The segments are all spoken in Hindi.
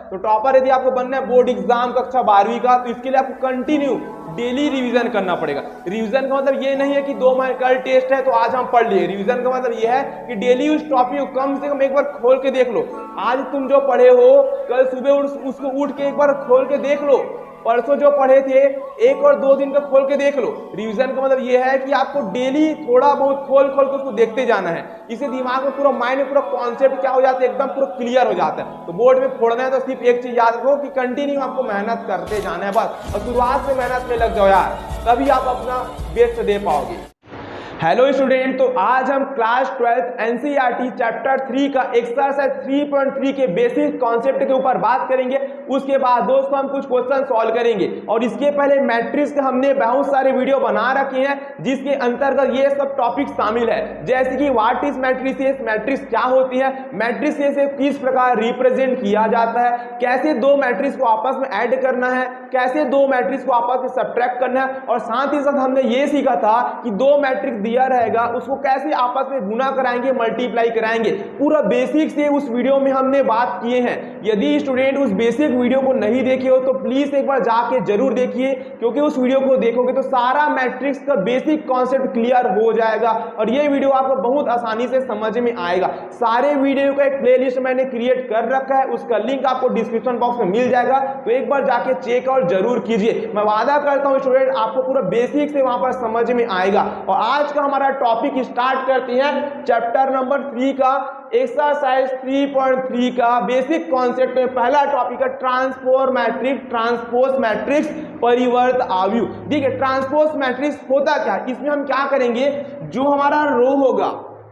तो टॉपर यदि आपको बनना है बोर्ड एग्जाम कक्षा 12वीं का, तो इसके लिए आपको कंटिन्यू डेली रिवीजन करना पड़ेगा। रिवीजन का मतलब ये नहीं है कि 2 महीने कल टेस्ट है तो आज हम पढ़ लिए। रिवीजन का मतलब ये है कि डेली उस टॉपिक को कम से कम एक बार खोल के देख लो। आज तुम जो पढ़े हो कल सुबह उसको उठ के एक बार खोल के देख लो। परसों जो पढ़े थे 1 और 2 दिन का खोल के देख लो। रिवीजन का मतलब ये है कि आपको डेली थोड़ा बहुत खोल खोल के उसको देखते जाना है। इसे दिमाग में पूरा माइंड में पूरा कॉन्सेप्ट क्या हो जाता है, एकदम पूरा क्लियर हो जाता है। तो बोर्ड में फोड़ना है तो सिर्फ एक चीज याद रखो कि कंटिन्यू आपको मेहनत करते जाना है बस, और शुरुआत से मेहनत में लग जाओ यार, तभी आप अपना बेस्ट दे पाओगे। हेलो स्टूडेंट, तो आज हम क्लास 12 एनसीईआरटी चैप्टर 3 का एक्सरसाइज 3.3 के बेसिक कॉन्सेप्ट के ऊपर बात करेंगे। उसके बाद दोस्तों हम कुछ क्वेश्चन सॉल्व करेंगे, और इसके पहले मैट्रिक्स के हमने बहुत सारे वीडियो बना रखे हैं जिसके अंतर्गत ये सब टॉपिक शामिल है, जैसे कि व्हाट इज मैट्रिसेस, मैट्रिक्स क्या होती है, मैट्रिसेस से किस प्रकार रिप्रेजेंट किया जाता है, कैसे दो मैट्रिक्स को आपस में ऐड करना है, कैसे दो मैट्रिक्स को आपस में सब्ट्रैक्ट करना है, और साथ ही साथ हमने ये सीखा था कि दो मैट्रिक्स दिया रहेगा उसको कैसे आपस में गुना कराएंगे, मल्टीप्लाई कराएंगे। पूरा बेसिक से उस वीडियो में हमने बात किए हैं। यदि स्टूडेंट उस बेसिक वीडियो को नहीं देखे हो तो प्लीज एक बार जाके जरूर देखिए, क्योंकि उस वीडियो को देखोगे तो सारा मैट्रिक्स का बेसिक कॉन्सेप्ट क्लियर हो जाएगा और ये वीडियो आपको बहुत आसानी से समझ में आएगा। सारे वीडियो का एक प्लेलिस्ट मैंने क्रिएट कर रखा है, उसका लिंक आपको डिस्क्रिप्शन बॉक्स में मिल जाएगा, तो एक बार जाके चेक आउट जरूर कीजिए। मैं वादा करता हूं स्टूडेंट आपको पूरा बेसिक से वहां पर समझ में आएगा। और आज का हमारा टॉपिक स्टार्ट करते हैं चैप्टर नंबर 3 का एक्सरसाइज 3.3 का बेसिक कॉन्सेप्ट में पहला टॉपिक है ट्रांसपोज मैट्रिक्स परिवर्त आव्यूह। देखिए ट्रांसपोज मैट्रिक्स होता क्या है, इसमें हम क्या करेंगे, जो हमारा रो होगा,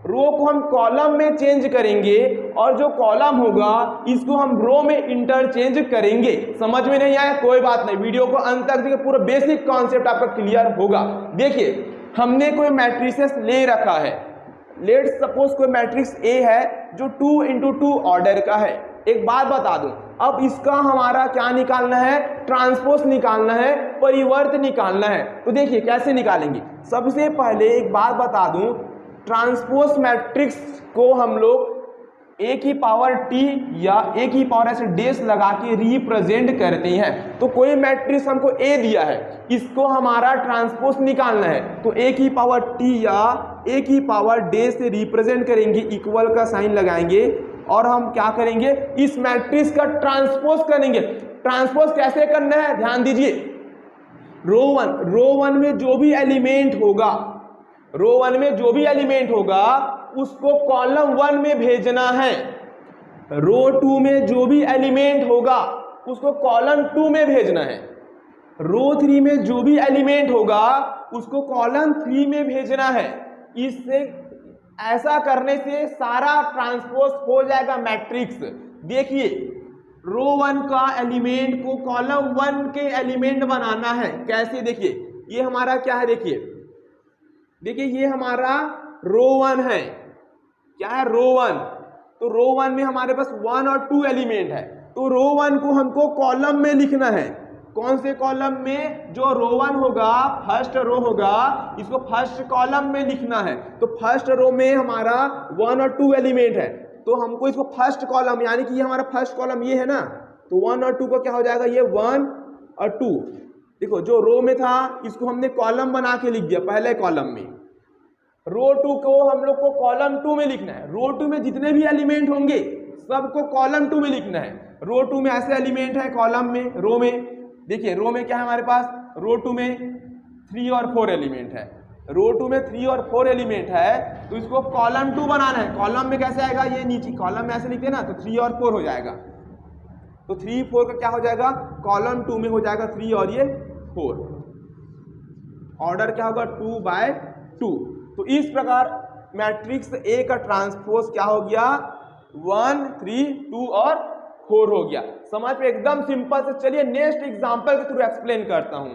रो को हम कॉलम में चेंज करेंगे और जो कॉलम होगा इसको हम रो में इंटरचेंज करेंगे। समझ में नहीं आया कोई बात नहीं, वीडियो को अंत तक देखिए, पूरा बेसिक कॉन्सेप्ट आपका क्लियर होगा। देखिए हमने कोई मैट्रिसेस ले रखा है, लेट सपोज कोई मैट्रिक्स ए है जो 2 into 2 ऑर्डर का है। एक बात बता दूं, अब इसका हमारा क्या निकालना है, ट्रांसपोज निकालना है, परिवर्त निकालना है। तो देखिए कैसे निकालेंगे। सबसे पहले एक बात बता दूं, ट्रांसपोज मैट्रिक्स को हम लोग ए की पावर टी या ए की पावर ऐसे डेस लगा के रिप्रेजेंट करते हैं। तो कोई मैट्रिक्स हमको ए दिया है, इसको हमारा ट्रांसपोज निकालना है, तो ए की पावर टी या ए की पावर डेस से रिप्रेजेंट करेंगे, इक्वल का साइन लगाएंगे और हम क्या करेंगे, इस मैट्रिक्स का ट्रांसपोज करेंगे। ट्रांसपोज कैसे करना है ध्यान दीजिए, रो वन में जो भी एलिमेंट होगा, रो 1 में जो भी एलिमेंट होगा उसको कॉलम 1 में भेजना है। रो 2 में जो भी एलिमेंट होगा उसको कॉलम 2 में भेजना है। रो 3 में जो भी एलिमेंट होगा उसको कॉलम 3 में भेजना है। इससे ऐसा करने से सारा ट्रांसपोज हो जाएगा मैट्रिक्स। देखिए रो 1 का एलिमेंट को कॉलम 1 के एलिमेंट बनाना है। कैसे, देखिए ये हमारा क्या है, देखिए ये हमारा रो 1 है, क्या है रो 1। तो रो 1 में हमारे पास 1 और 2 एलिमेंट है, तो रो 1 को हमको कॉलम में लिखना है। कौन से कॉलम में, जो रो 1 होगा फर्स्ट रो होगा इसको फर्स्ट कॉलम में लिखना है। तो फर्स्ट रो में हमारा 1 और 2 एलिमेंट है, तो हमको इसको फर्स्ट कॉलम, यानी कि ये हमारा फर्स्ट कॉलम ये है ना, तो 1 और 2 को क्या हो जाएगा, ये 1 और 2। देखो जो रो में था इसको हमने कॉलम बना के लिख दिया पहले कॉलम में। रो 2 को हम लोग को कॉलम 2 में लिखना है। रो 2 में जितने भी एलिमेंट होंगे सबको कॉलम 2 में लिखना है। रो 2 में ऐसे एलिमेंट है कॉलम में, रो में देखिए रो में क्या है हमारे पास, रो 2 में 3 और 4 एलिमेंट है। रो 2 में 3 और 4 एलिमेंट है, तो इसको कॉलम 2 बनाना है। कॉलम में कैसे आएगा, ये नीचे कॉलम में ऐसे लिखते हैं ना, तो 3 और 4 हो जाएगा। तो 3 4 का क्या हो जाएगा, कॉलम 2 में हो जाएगा 3 और ये 4। ऑर्डर क्या होगा 2/2। तो इस प्रकार मैट्रिक्स ए का ट्रांसपोज क्या हो गया, 1 3 2 और 4 हो गया। समझ में एकदम सिंपल से। चलिए नेक्स्ट एग्जांपल के थ्रू एक्सप्लेन करता हूं।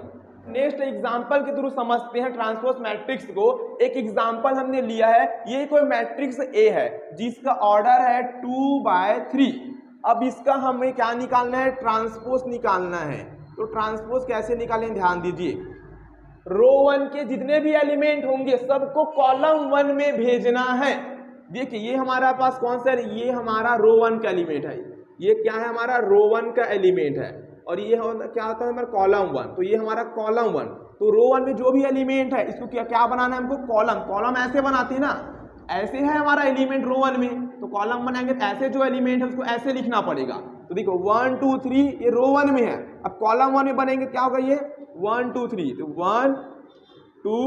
नेक्स्ट एग्जांपल के थ्रू समझते हैं ट्रांसपोज मैट्रिक्स को। एक एग्जांपल हमने लिया है, ये कोई मैट्रिक्स ए है जिसका ऑर्डर है 2/3। अब इसका हमें क्या निकालना है, ट्रांसपोज निकालना है। तो ट्रांसपोज कैसे निकालें ध्यान दीजिए, रो 1 के जितने भी एलिमेंट होंगे सबको कॉलम 1 में भेजना है। देखिए ये हमारा पास कौन सा है, ये हमारा रो 1 का एलिमेंट है, ये क्या है हमारा रो 1 का एलिमेंट है, और ये क्या होता है हमारा कॉलम 1, तो ये हमारा कॉलम 1। तो रो 1 में जो भी एलिमेंट है इसको क्या बनाना है हमको, कॉलम। कॉलम ऐसे बनाते हैं ना, ऐसे है हमारा एलिमेंट रो 1 में, तो कॉलम बनाएंगे तो ऐसे जो एलिमेंट है उसको ऐसे लिखना पड़ेगा। तो देखो 1 2 3 ये रो 1 में है, अब कॉलम 1 में बनेंगे क्या होगा, ये 1 2 3, तो 1 2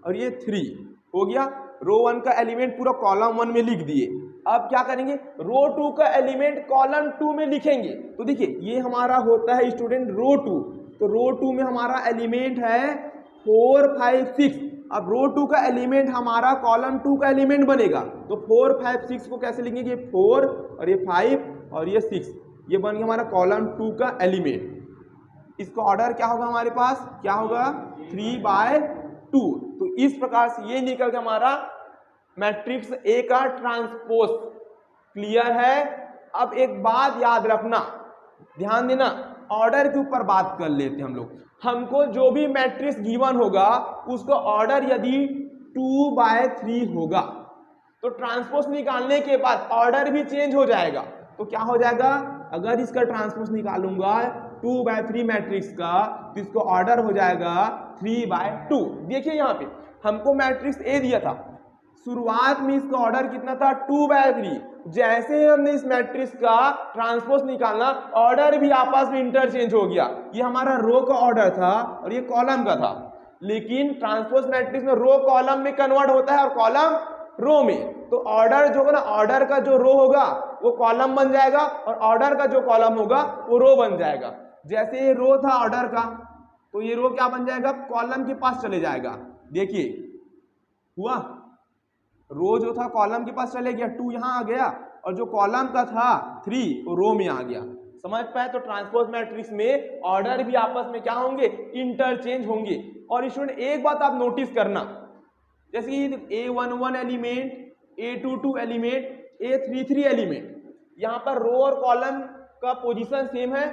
और ये 3 हो गया। रो 1 का एलिमेंट पूरा कॉलम 1 में लिख दिए। अब क्या करेंगे, रो 2 का एलिमेंट कॉलम 2 में लिखेंगे। तो देखिए ये हमारा होता है स्टूडेंट रो 2, तो रो 2 में हमारा एलिमेंट है 4 5 6। अब रो 2 का एलिमेंट हमारा कॉलम 2 का एलिमेंट बनेगा, तो 4 5 6 को कैसे लिखेंगे, ये 4 और ये 5 और ये 6, ये बन गया हमारा कॉलम 2 का एलिमेंट। इसका ऑर्डर क्या होगा हमारे पास, क्या होगा 3/2। तो इस प्रकार से ये निकल गया हमारा मैट्रिक्स ए का ट्रांसपोज। क्लियर है। अब एक बात याद रखना, ध्यान देना, ऑर्डर के ऊपर बात कर लेते हैं हम लोग। हमको जो भी मैट्रिक्स गिवन होगा उसका ऑर्डर यदि 2/3 होगा तो ट्रांसपोज निकालने के बाद ऑर्डर भी चेंज हो जाएगा। तो क्या हो जाएगा, अगर इसका ट्रांसपोज निकालूंगा 2/3 मैट्रिक्स का तो इसका ऑर्डर हो जाएगा 3/2। देखिए यहाँ पे हमको मैट्रिक्स ए दिया था, शुरुआत में इसका ऑर्डर कितना था 2/3। जैसे ही हमने इस मैट्रिक्स का ट्रांसपोज निकालना, ऑर्डर भी आपस में इंटरचेंज हो गया। ये हमारा रो का ऑर्डर था और ये कॉलम का था, लेकिन ट्रांसपोज मैट्रिक्स में रो कॉलम में कन्वर्ट होता है और कॉलम रो में। तो ऑर्डर जो होगा ना, ऑर्डर का जो रो होगा वो कॉलम बन जाएगा और ऑर्डर का जो कॉलम होगा वो रो बन जाएगा। जैसे ये रो था ऑर्डर का, तो ये रो क्या बन जाएगा, कॉलम के पास चले जाएगा। देखिए हुआ, रो जो था कॉलम के पास चले गया, 2 यहाँ आ गया, और जो कॉलम का था 3 वो रो में आ गया। समझ पाए। तो ट्रांसपोज मैट्रिक्स में ऑर्डर भी आपस में क्या होंगे, इंटरचेंज होंगे। और स्टूडेंट एक बात आप नोटिस करना, जैसे कि A11 element, A22 element, A33 element, यहाँ पर रो और कॉलम का पोजीशन सेम है,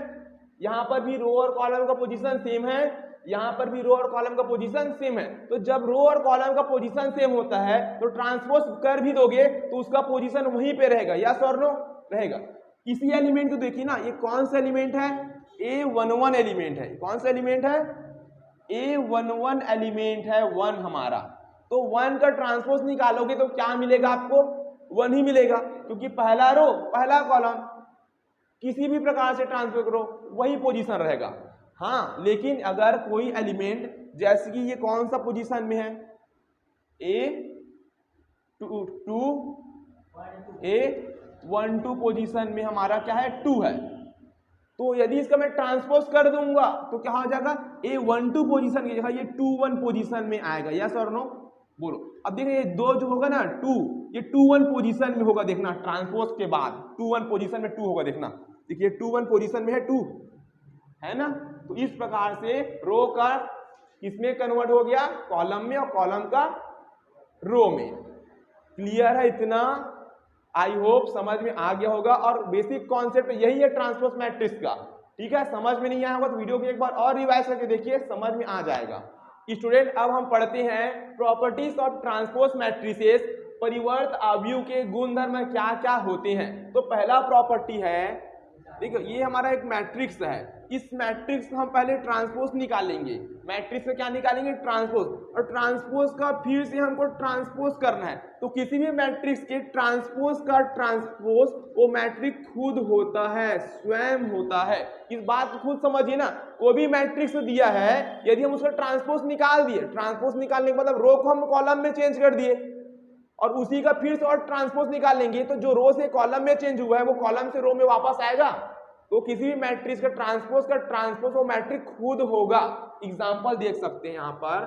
यहाँ पर भी रो और कॉलम का पोजीशन सेम है, यहाँ पर भी रो और कॉलम का पोजीशन सेम है। तो जब रो और कॉलम का पोजीशन सेम होता है तो ट्रांसपोज कर भी दोगे तो उसका पोजीशन वहीं पे रहेगा, यस और नो रहेगा। किसी एलिमेंट को देखिए ना, ये कौन सा एलिमेंट है, A11 एलिमेंट है। कौन सा एलिमेंट है, A11 एलिमेंट है 1 हमारा। तो 1 का ट्रांसपोज निकालोगे तो क्या मिलेगा आपको, 1 ही मिलेगा, क्योंकि पहला रो पहला कॉलम, किसी भी प्रकार से ट्रांसफर करो वही पोजीशन रहेगा। हाँ, लेकिन अगर कोई एलिमेंट जैसे कि ये कौन सा पोजीशन में है, A12 पोजीशन में हमारा क्या है, 2 है। तो यदि इसका मैं ट्रांसपोज कर दूंगा तो क्या हो जाएगा, A12 पोजीशन की जगह ये 21 पोजीशन में आएगा, यस और नो बोलो। अब देखिए ये 2 जो होगा ना 2, ये 21 पोजीशन में होगा, देखना ट्रांसपोज के बाद 21 पोजीशन में 2 होगा, देखना देखिए 21 पोजीशन में है 2, है ना। तो इस प्रकार से रो का किसमें कन्वर्ट हो गया, कॉलम में, और कॉलम का रो में। क्लियर है इतना, आई होप समझ में आ गया होगा। और बेसिक कॉन्सेप्ट यही है ट्रांसपोज मैट्रिक्स का, ठीक है। समझ में नहीं आया होगा तो वीडियो को एक बार और रिवाइज करके देखिए, समझ में आ जाएगा। स्टूडेंट अब हम पढ़ते हैं प्रॉपर्टीज ऑफ ट्रांसपोज मैट्रिसेस, परिवर्त अवयव के गुणधर्म क्या क्या होते हैं। तो पहला प्रॉपर्टी है, देखो ये हमारा एक मैट्रिक्स है, इस मैट्रिक्स को हम पहले ट्रांसपोज निकालेंगे। मैट्रिक्स का क्या निकालेंगे, ट्रांसपोज, और ट्रांसपोज का फिर से हमको ट्रांसपोज करना है। तो किसी भी मैट्रिक्स के ट्रांसपोज का ट्रांसपोज वो मैट्रिक्स खुद होता है, स्वयं होता है। इस बात को खुद समझिए ना, कोई भी मैट्रिक्स दिया है, यदि हम उसका ट्रांसपोज निकाल दिए, ट्रांसपोज निकालने के मतलब रो को हम कॉलम में चेंज कर दिए, और उसी का फिर से और ट्रांसपोज निकालेंगे तो जो रो से कॉलम में चेंज हुआ है वो कॉलम से रो में वापस आएगा। तो किसी भी मैट्रिक्स का ट्रांसपोज वो मैट्रिक्स खुद होगा। एग्जांपल देख सकते हैं यहाँ पर,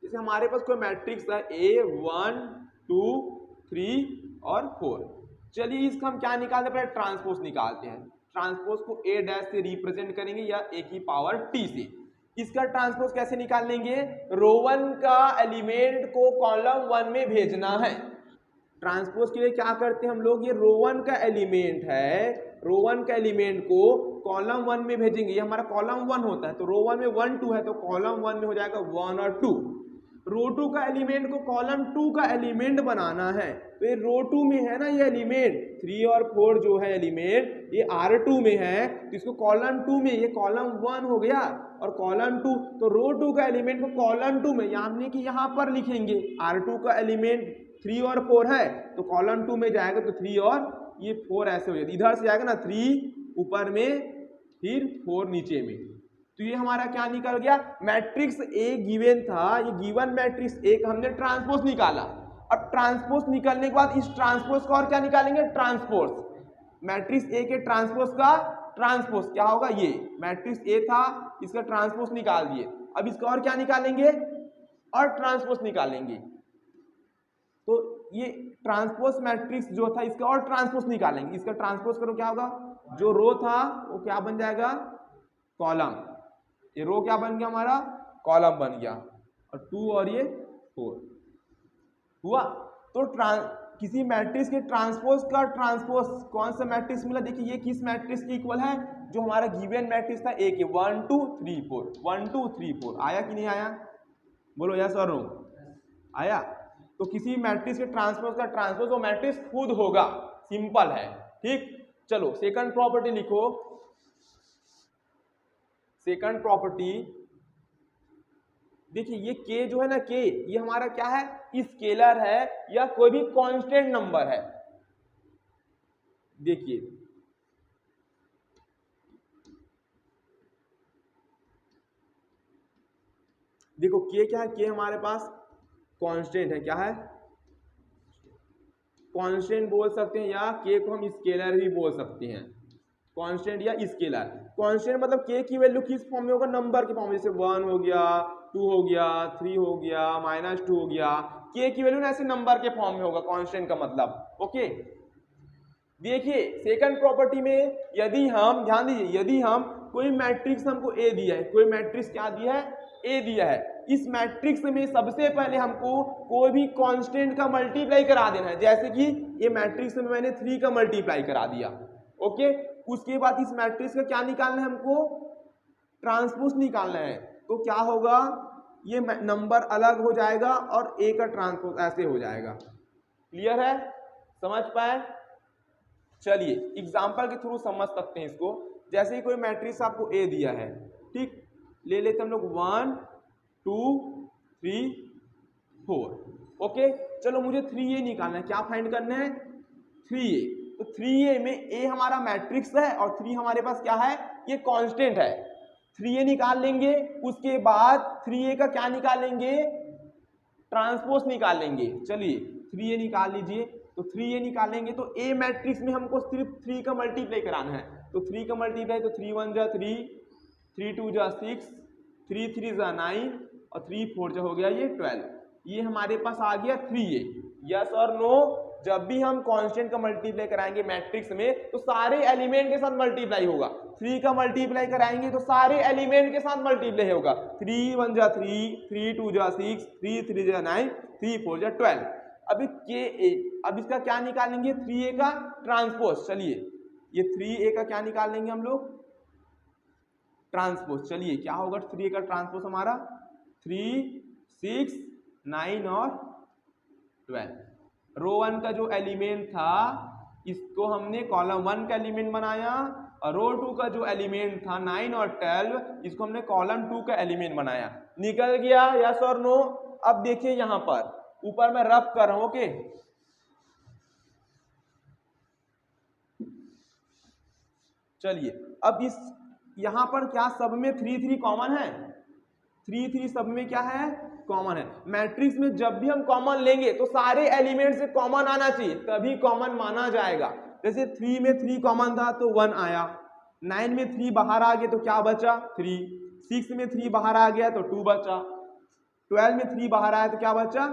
जैसे हमारे पास कोई मैट्रिक्स है A1 2 3 और 4। चलिए इसका हम क्या निकालते हैं, पहले ट्रांसपोज निकालते हैं। ट्रांसपोज को A डैश से रिप्रेजेंट करेंगे या A की पावर T से। इसका ट्रांसपोज कैसे निकाल लेंगे, रो 1 का एलिमेंट को कॉलम 1 में भेजना है। ट्रांसपोज के लिए क्या करते हैं हम लोग, ये रो 1 का एलिमेंट है, रो 1 का एलिमेंट को कॉलम 1 में भेजेंगे। ये हमारा कॉलम 1 होता है, तो रो 1 में 1 2 है तो कॉलम 1 में हो जाएगा 1 और 2। रो 2 का एलिमेंट को कॉलम 2 का एलिमेंट बनाना है, तो ये रो 2 में है ना ये एलिमेंट 3 और 4 जो है एलिमेंट ये R2 में है, तो इसको कॉलम 2 में, ये कॉलम 1 हो गया और कॉलम 2, तो रो 2 का एलिमेंट को कॉलम 2 में यानी कि यहाँ पर लिखेंगे R2 का एलिमेंट 3 और 4 है तो कॉलम 2 में जाएगा, तो 3 और ये 4 ऐसे हो जाएगा, इधर से जाएगा ना 3 ऊपर में फिर 4 नीचे में, तो ये हमारा क्या निकल गया, मैट्रिक्स ए गिवन था, ये गिवन मैट्रिक्स ए का हमने ट्रांसपोज निकाला। अब ट्रांसपोज निकालने के बाद इस ट्रांसपोज का और क्या निकालेंगे, ट्रांसपोज, मैट्रिक्स ए के ट्रांसपोज का ट्रांसपोज क्या होगा, ये मैट्रिक्स ए था इसका ट्रांसपोज निकाल दिए, अब इसका और क्या निकालेंगे, और ट्रांसपोज निकालेंगे, तो ये ट्रांसपोज मैट्रिक्स जो था इसका और ट्रांसपोज निकालेंगे, इसका ट्रांसपोज करो क्या होगा, जो रो था वो क्या बन जाएगा, कॉलम, ये रो क्या बन गया हमारा, कॉलम बन गया, और 2 और ये 4 हुआ। तो किसी मैट्रिक्स के ट्रांसपोज का ट्रांसपोज कौन सा मैट्रिक्स मिला, देखिए ये किस मैट्रिक्स के इक्वल है, जो हमारा गिवन मैट्रिक्स था ए के 1 2 3 4 1 2 3 4, आया कि नहीं आया, बोलो यस और नो, आया। तो किसी मैट्रिक्स के ट्रांसपोज का ट्रांसपोज वो मैट्रिक्स खुद होगा, सिंपल है, ठीक। चलो सेकंड प्रॉपर्टी लिखो, सेकंड प्रॉपर्टी देखिए ये k जो है ना, k ये हमारा क्या है, स्केलर है या कोई भी कांस्टेंट नंबर है, देखिए देखो k क्या है, k हमारे पास कांस्टेंट है, क्या है, कांस्टेंट बोल सकते हैं या k को हम स्केलर भी बोल सकते हैं, कांस्टेंट या स्केलर। कांस्टेंट मतलब k की वैल्यू किस फॉर्म में होगा, नंबर के फॉर्म में, जैसे 1 हो गया, 2 हो गया, 3 हो गया, -2 हो गया, k की वैल्यू ना ऐसे नंबर के फॉर्म में होगा कांस्टेंट का मतलब, ओके। देखिए सेकंड प्रॉपर्टी में यदि हम ध्यान दीजिए, यदि हम कोई मैट्रिक्स हमको ए दिया है, कोई मैट्रिक्स क्या दिया है, ए दिया है, इस मैट्रिक्स में सबसे पहले हमको कोई भी कांस्टेंट का मल्टीप्लाई करा देना है, जैसे कि ये मैट्रिक्स में मैंने 3 का मल्टीप्लाई करा दिया, ओके। उसके बाद इस मैट्रिक्स का क्या निकालना है, हमको ट्रांसपोज निकालना है, तो क्या होगा, ये नंबर अलग हो जाएगा और ए का ट्रांसपोज ऐसे हो जाएगा, क्लियर है, समझ पाए। चलिए एग्जाम्पल के थ्रू समझ सकते हैं इसको, जैसे ही कोई मैट्रिक्स आपको ए दिया है, ठीक, ले लेते हम लोग 1 2 3 4, ओके। चलो मुझे 3a निकालना है, क्या फाइंड करना है, 3a, तो 3a में a हमारा मैट्रिक्स है और 3 हमारे पास क्या है, ये कांस्टेंट है, 3a निकाल लेंगे, उसके बाद 3a का क्या निकालेंगे, ट्रांसपोज निकालेंगे। चलिए 3a निकाल लीजिए, तो 3a निकालेंगे तो a मैट्रिक्स में हमको सिर्फ 3 का मल्टीप्लाई कराना है, तो 3 का मल्टीप्लाई, तो 3 1 जा 3, 3 2 जा 6, 3 3 जा 9 और 3 4 जा हो गया ये 12, ये हमारे पास आ गया 3a, यस और नो। जब भी हम कांस्टेंट का मल्टीप्लाई कराएंगे मैट्रिक्स में तो सारे एलिमेंट के साथ मल्टीप्लाई होगा, 3 का मल्टीप्लाई कराएंगे तो सारे एलिमेंट के साथ मल्टीप्लाई होगा, 3 1 जा 3, 3 2 जा 6, 3 3 जा 9, 3 4 जा 12। अभी अब इसका क्या निकालेंगे, 3a का ट्रांसपोज, चलिए ये 3a का क्या निकाल लेंगे हम लोग, ट्रांसपोज। चलिए क्या होगा 3a का ट्रांसपोज हमारा, 3 6 9 और 12। रो 1 का जो एलिमेंट था इसको हमने कॉलम 1 का एलिमेंट बनाया, और रो 2 का जो एलिमेंट था 9 और 12 इसको हमने कॉलम 2 का एलिमेंट बनाया, निकल गया, यस और नो। अब देखिए यहां पर ऊपर मैं रब कर रहा हूं, ओके। चलिए अब इस यहां पर क्या सब में 3 3 कॉमन है, 3 3 सब में क्या है, कॉमन है। मैट्रिक्स में जब भी हम कॉमन लेंगे तो सारे एलिमेंट से कॉमन आना चाहिए, तभी कॉमन माना जाएगा। जैसे 3 में 3 कॉमन था तो 1 आया, 9 में 3 बाहर आ गया तो क्या बचा, 3, 6 में 3 बाहर आ गया तो 2 बचा, 12 में 3 बाहर आया तो क्या बचा,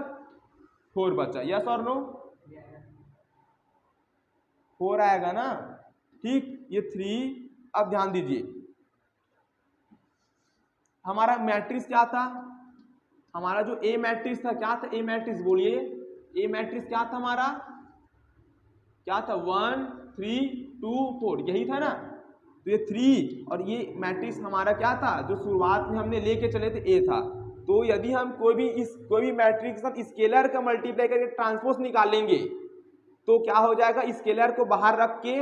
4 बचा, यस और नो, 4 आएगा ना, ठीक, ये 3। अब ध्यान दीजिए हमारा मैट्रिक्स क्या था, हमारा जो ए मैट्रिक्स था क्या था, ए मैट्रिक्स बोलिए, ए मैट्रिक्स क्या था हमारा, क्या था, 1 3 2 4, यही था ना। तो ये 3 और ये मैट्रिक्स हमारा क्या था, जो शुरुआत में हमने लेके चले थे ए था, तो यदि हम कोई भी मैट्रिक्स हम स्केलर का मल्टीप्लाई करके ट्रांसपोज निकालेंगे तो क्या हो जाएगा, स्केलर को बाहर रख के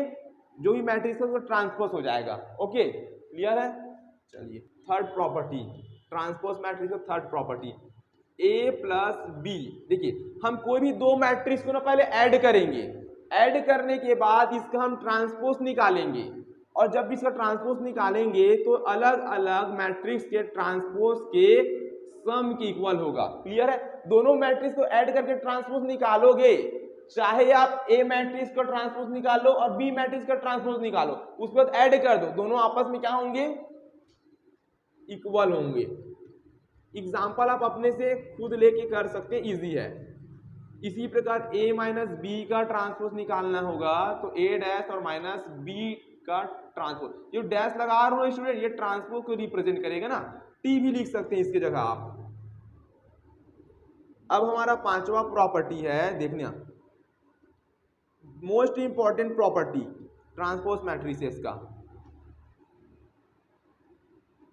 जो भी मैट्रिक्स है उसको ट्रांसपोज हो जाएगा। ओके, क्लियर है। चलिए थर्ड प्रॉपर्टी, ट्रांसपोज मैट्रिक्स का थर्ड प्रॉपर्टी ए प्लस बी। देखिए हम कोई भी दो मैट्रिक्स को ना पहले ऐड करेंगे, ऐड करने के बाद इसका हम ट्रांसपोज निकालेंगे, और जब भी इसका ट्रांसपोज निकालेंगे तो अलग अलग मैट्रिक्स के ट्रांसपोज के सम के इक्वल होगा। क्लियर है। दोनों मैट्रिक्स को ऐड करके ट्रांसपोज निकालोगे, चाहे आप ए मैट्रिक्स का ट्रांसपोज निकालो और बी मैट्रिक्स का ट्रांसपोज निकालो, उसके बाद ऐड कर दो, दोनों आपस में क्या होंगे, इक्वल होंगे। एग्जाम्पल आप अपने से खुद लेके कर सकते हैं, इजी है। इसी प्रकार a माइनस बी का ट्रांसपोज निकालना होगा तो a डैश और माइनस बी का ट्रांसपोज, जो डैश लगा रहा हूं स्टूडेंट ये ट्रांसपोज को रिप्रेजेंट करेगा ना, टी भी लिख सकते हैं इसके जगह आप। अब हमारा पांचवा प्रॉपर्टी है, देखना most important property transpose matrices का,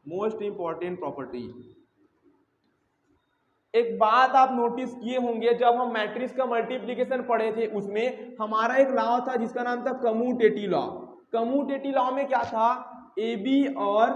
मोस्ट इंपॉर्टेंट प्रॉपर्टी। एक बात आप नोटिस किए होंगे, जब हम मैट्रिक्स का मल्टीप्लिकेशन पढ़े थे उसमें हमारा एक लॉ था जिसका नाम था कम्यूटेटिव लॉ। कम्यूटेटिव लॉ में क्या था, ए बी और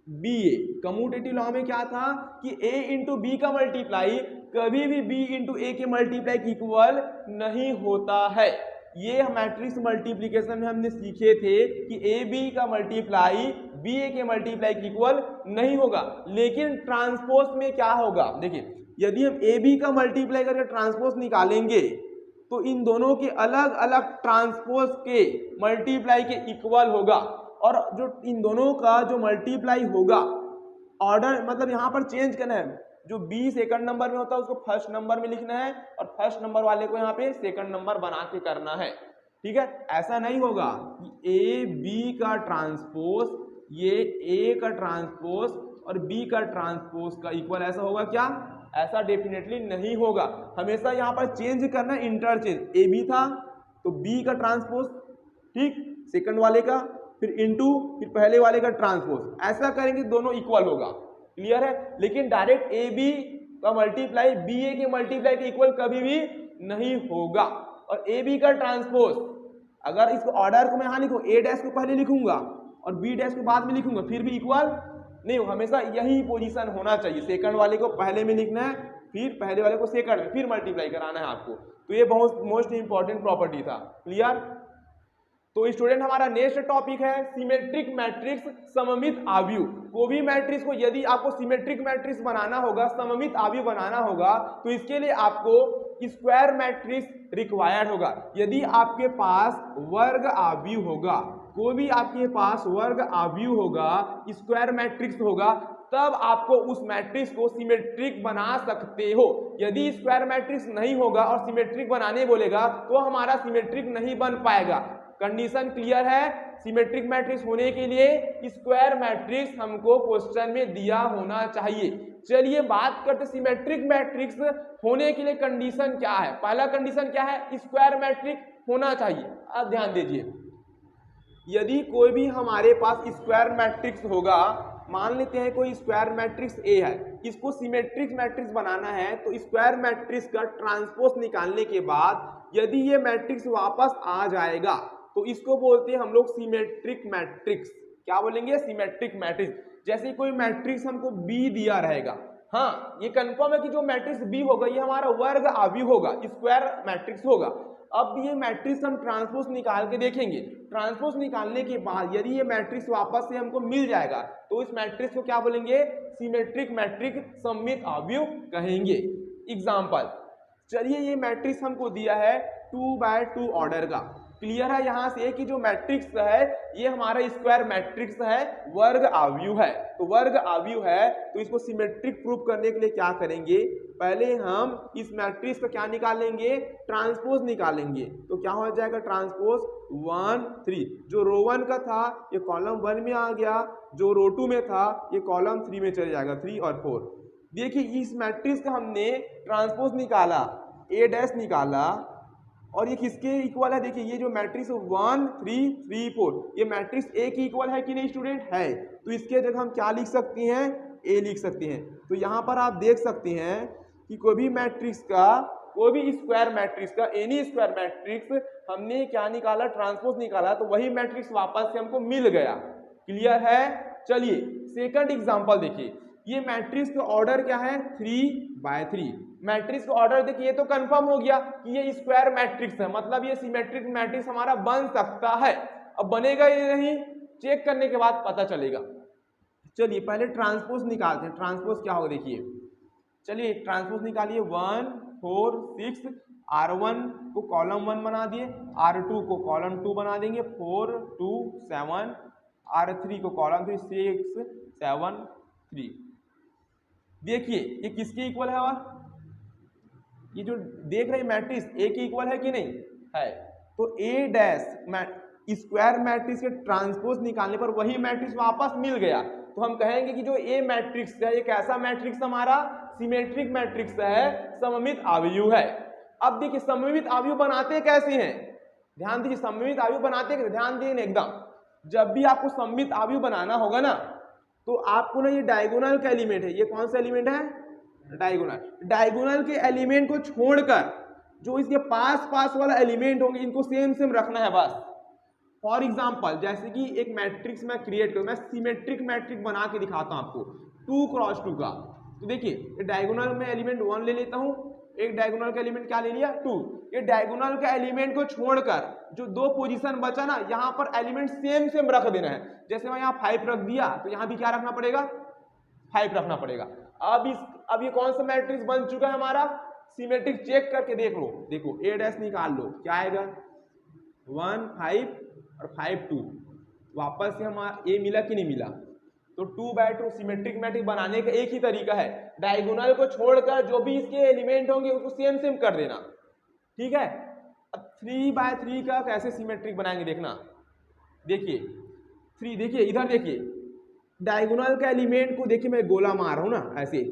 बी ए। कम्यूटेटिव लॉ में क्या था कि a इंटू बी का मल्टीप्लाई कभी भी b इंटू ए के मल्टीप्लाई की इक्वल नहीं होता है। ये मैट्रिक्स मल्टीप्लिकेशन में हमने सीखे थे कि ए बी का मल्टीप्लाई बी ए के मल्टीप्लाई की इक्वल नहीं होगा। लेकिन ट्रांसपोज में क्या होगा, देखिए यदि हम ए बी का मल्टीप्लाई करके ट्रांसपोज निकालेंगे तो इन दोनों के अलग अलग ट्रांसपोज के मल्टीप्लाई के इक्वल होगा, और जो इन दोनों का जो मल्टीप्लाई होगा ऑर्डर, मतलब यहाँ पर चेंज करना है, जो बी सेकंड नंबर में होता है उसको फर्स्ट नंबर में लिखना है और फर्स्ट नंबर वाले को यहाँ पे सेकंड नंबर बना के करना है। ठीक है, ऐसा नहीं होगा कि ए बी का ट्रांसपोज ये ए का ट्रांसपोज और बी का ट्रांसपोज का इक्वल ऐसा होगा क्या, ऐसा डेफिनेटली नहीं होगा। हमेशा यहाँ पर चेंज करना है, इंटरचेंज, ए बी था तो बी का ट्रांसपोज, ठीक, सेकंड वाले का, फिर इनटू, फिर पहले वाले का ट्रांसपोज, ऐसा करेंगे दोनों इक्वल होगा। क्लियर है। लेकिन डायरेक्ट ए बी का मल्टीप्लाई बी ए के मल्टीप्लाई के इक्वल कभी भी नहीं होगा। और ए बी का ट्रांसपोज, अगर इसको ऑर्डर को मैं यहाँ लिखूँ, ए डैश को पहले लिखूंगा और बी डैश को बाद में लिखूंगा, फिर भी इक्वल नहीं होगा। हमेशा यही पोजीशन होना चाहिए, सेकंड वाले को पहले में लिखना है, फिर पहले वाले को सेकंड में, फिर मल्टीप्लाई कराना है आपको। तो ये बहुत मोस्ट इंपॉर्टेंट प्रॉपर्टी था। क्लियर। तो स्टूडेंट हमारा नेक्स्ट टॉपिक है सिमेट्रिक मैट्रिक्स, सममित आव्यूह। कोई भी मैट्रिक्स को यदि आपको सिमेट्रिक मैट्रिक्स बनाना होगा, सममित आव्यूह बनाना होगा, तो इसके लिए आपको स्क्वायर मैट्रिक्स रिक्वायर्ड होगा। यदि आपके पास वर्ग आव्यूह होगा, कोई भी आपके पास वर्ग आव्यूह होगा, स्क्वायर मैट्रिक्स होगा, तब आपको उस मैट्रिक्स को सिमेट्रिक बना सकते हो। यदि स्क्वायर मैट्रिक्स नहीं होगा और सिमेट्रिक बनाने बोलेगा तो हमारा सिमेट्रिक नहीं बन पाएगा। कंडीशन क्लियर है। सिमेट्रिक मैट्रिक्स होने के लिए स्क्वायर मैट्रिक्स हमको क्वेश्चन में दिया होना चाहिए। चलिए बात करते सिमेट्रिक मैट्रिक्स होने के लिए कंडीशन क्या है। पहला कंडीशन क्या है, स्क्वायर मैट्रिक्स होना चाहिए। अब ध्यान दीजिए, यदि कोई भी हमारे पास स्क्वायर मैट्रिक्स होगा, मान लेते हैं कोई स्क्वायर मैट्रिक्स ए है, इसको सिमेट्रिक मैट्रिक्स बनाना है, तो स्क्वायर मैट्रिक्स का ट्रांसपोज निकालने के बाद यदि ये मैट्रिक्स वापस आ जाएगा तो इसको बोलते हैं हम लोग सिमेट्रिक मैट्रिक्स। क्या बोलेंगे, सिमेट्रिक मैट्रिक्स। जैसे कोई मैट्रिक्स हमको बी दिया रहेगा, हाँ ये कंफर्म है कि जो मैट्रिक्स बी होगा ये हमारा वर्ग आव्यूह होगा, स्क्वायर मैट्रिक्स होगा। अब ये मैट्रिक्स हम ट्रांसपोज निकाल के देखेंगे। ट्रांसपोज निकालने के बाद यदि ये मैट्रिक्स वापस से हमको मिल जाएगा तो इस मैट्रिक्स को क्या बोलेंगे, सिमेट्रिक मैट्रिक्स, सममित आव्यूह कहेंगे। एग्जाम्पल, चलिए ये मैट्रिक्स हमको दिया है 2x2 ऑर्डर का। क्लियर है। यहाँ से कि जो मैट्रिक्स है ये हमारा स्क्वायर मैट्रिक्स है, वर्ग आव्यूह है। तो वर्ग आव्यूह है तो इसको सिमेट्रिक प्रूफ करने के लिए क्या करेंगे, पहले हम इस मैट्रिक्स का क्या निकालेंगे, ट्रांसपोज निकालेंगे। तो क्या हो जाएगा, ट्रांसपोज 1 3, जो रो 1 का था ये कॉलम 1 में आ गया, जो रो 2 में था ये कॉलम 3 में चले जाएगा, 3 और 4। देखिए इस मैट्रिक्स का हमने ट्रांसपोज निकाला, ए डैश निकाला, और ये किसके इक्वल है, देखिए ये जो मैट्रिक्स 1 3 3 4 ये मैट्रिक्स ए की इक्वल है कि नहीं स्टूडेंट, है। तो इसके जगह हम क्या लिख सकते हैं, ए लिख सकते हैं। तो यहाँ पर आप देख सकते हैं कि कोई भी मैट्रिक्स का, कोई भी स्क्वायर मैट्रिक्स का, एनी स्क्वायर मैट्रिक्स हमने क्या निकाला, ट्रांसपोज निकाला, तो वही मैट्रिक्स वापस से हमको मिल गया। क्लियर है? चलिए सेकंड एग्जांपल देखिए। ये मैट्रिक्स का ऑर्डर क्या है, 3/3। मैट्रिक्स का ऑर्डर देखिए, ये तो कंफर्म हो गया कि ये स्क्वायर मैट्रिक्स है, मतलब ये सिमेट्रिक मैट्रिक्स हमारा बन सकता है। अब बनेगा ये नहीं, चेक करने के बाद पता चलेगा। चलिए पहले ट्रांसपोज निकालते हैं। ट्रांसपोज क्या होगा देखिए, चलिए ट्रांसपोज निकालिए। 1 4 6, R1 को कॉलम 1 बना दिए, R2 को कॉलम 2 बना देंगे, 4 2 7, R3 को कॉलम 3 6 7 3। देखिए ये किसके इक्वल है, और ये जो देख रहे मैट्रिक्स ए के इक्वल है कि नहीं है। तो ए डैश स्क्वायर मैट्रिक्स के ट्रांसपोज निकालने पर वही मैट्रिक्स वापस मिल गया। तो हम कहेंगे कि जो ए मैट्रिक्स है ये कैसा मैट्रिक्स हमारा, सिमेट्रिक मैट्रिक्स है, सममित आव्यूह है। अब देखिए सममित आव्यूह बनाते कैसे हैं, ध्यान दीजिए। सममित आव्यूह बनाते कैसे, ध्यान दीजिए एकदम। जब भी आपको सममित आव्यूह बनाना होगा ना, तो आपको ना ये डायगोनल का एलिमेंट है, ये कौन सा एलिमेंट है, डायगोनल। डायगोनल के एलिमेंट को छोड़कर जो इसके पास पास वाला एलिमेंट होंगे इनको सेम सेम रखना है बस। फॉर एग्जाम्पल जैसे कि एक मैट्रिक्स मैं क्रिएट करूं, मैं सिमेट्रिक मैट्रिक्स बना के दिखाता हूं आपको 2x2 का। तो देखिए डायगोनल में एलिमेंट 1 ले लेता हूं, एक डायगोनल का एलिमेंट क्या ले लिया, 2। ये डायगोनल का एलिमेंट को छोड़कर जो 2 पोजीशन बचा ना, यहाँ पर एलिमेंट सेम सेम रख देना है। जैसे मैं यहाँ 5 रख दिया तो यहाँ भी क्या रखना पड़ेगा, 5 रखना पड़ेगा। अब ये कौन सा मैट्रिक्स बन चुका है हमारा, सिमेट्रिक। चेक करके देख लो, देखो ए डैश निकाल लो, क्या आएगा 1 5 और 5 2। वापस से हमारा ए मिला कि नहीं मिला। तो 2/2 सिमेट्रिक मैट्रिक्स बनाने का एक ही तरीका है, डायगोनल को छोड़कर जो भी इसके एलिमेंट होंगे उसको सेम सेम कर देना, ठीक है। अब 3/3 का कैसे सिमेट्रिक बनाएंगे देखना। देखिए 3, देखिए इधर देखिए, डायगोनल के एलिमेंट को देखिए, मैं गोला मार रहा हूं ना ऐसे,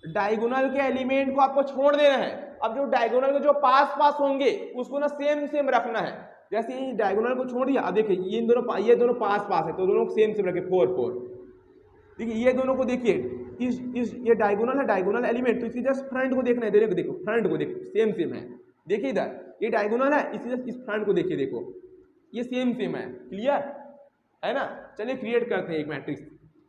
डायगोनल के एलिमेंट को आपको छोड़ देना है। अब जो डायगोनल के जो पास पास होंगे उसको ना सेम सेम रखना है। जैसे ये डायगोनल को छोड़ दिया, अब देखिए ये दोनों पास पास है तो दोनों सेम सेम रखे 4 4। देखिए ये दोनों को देखिए, ये डायगोनल है, डायगोनल एलिमेंट, तो इसकी जस्ट फ्रंट को देखना है, देखो फ्रंट को देखो सेम सेम है। देखिए इधर ये डायगोनल है, इस फ्रंट को देखिए, देखो ये सेम सेम है। क्लियर है ना। चलिए क्रिएट करते हैं एक मैट्रिक्स,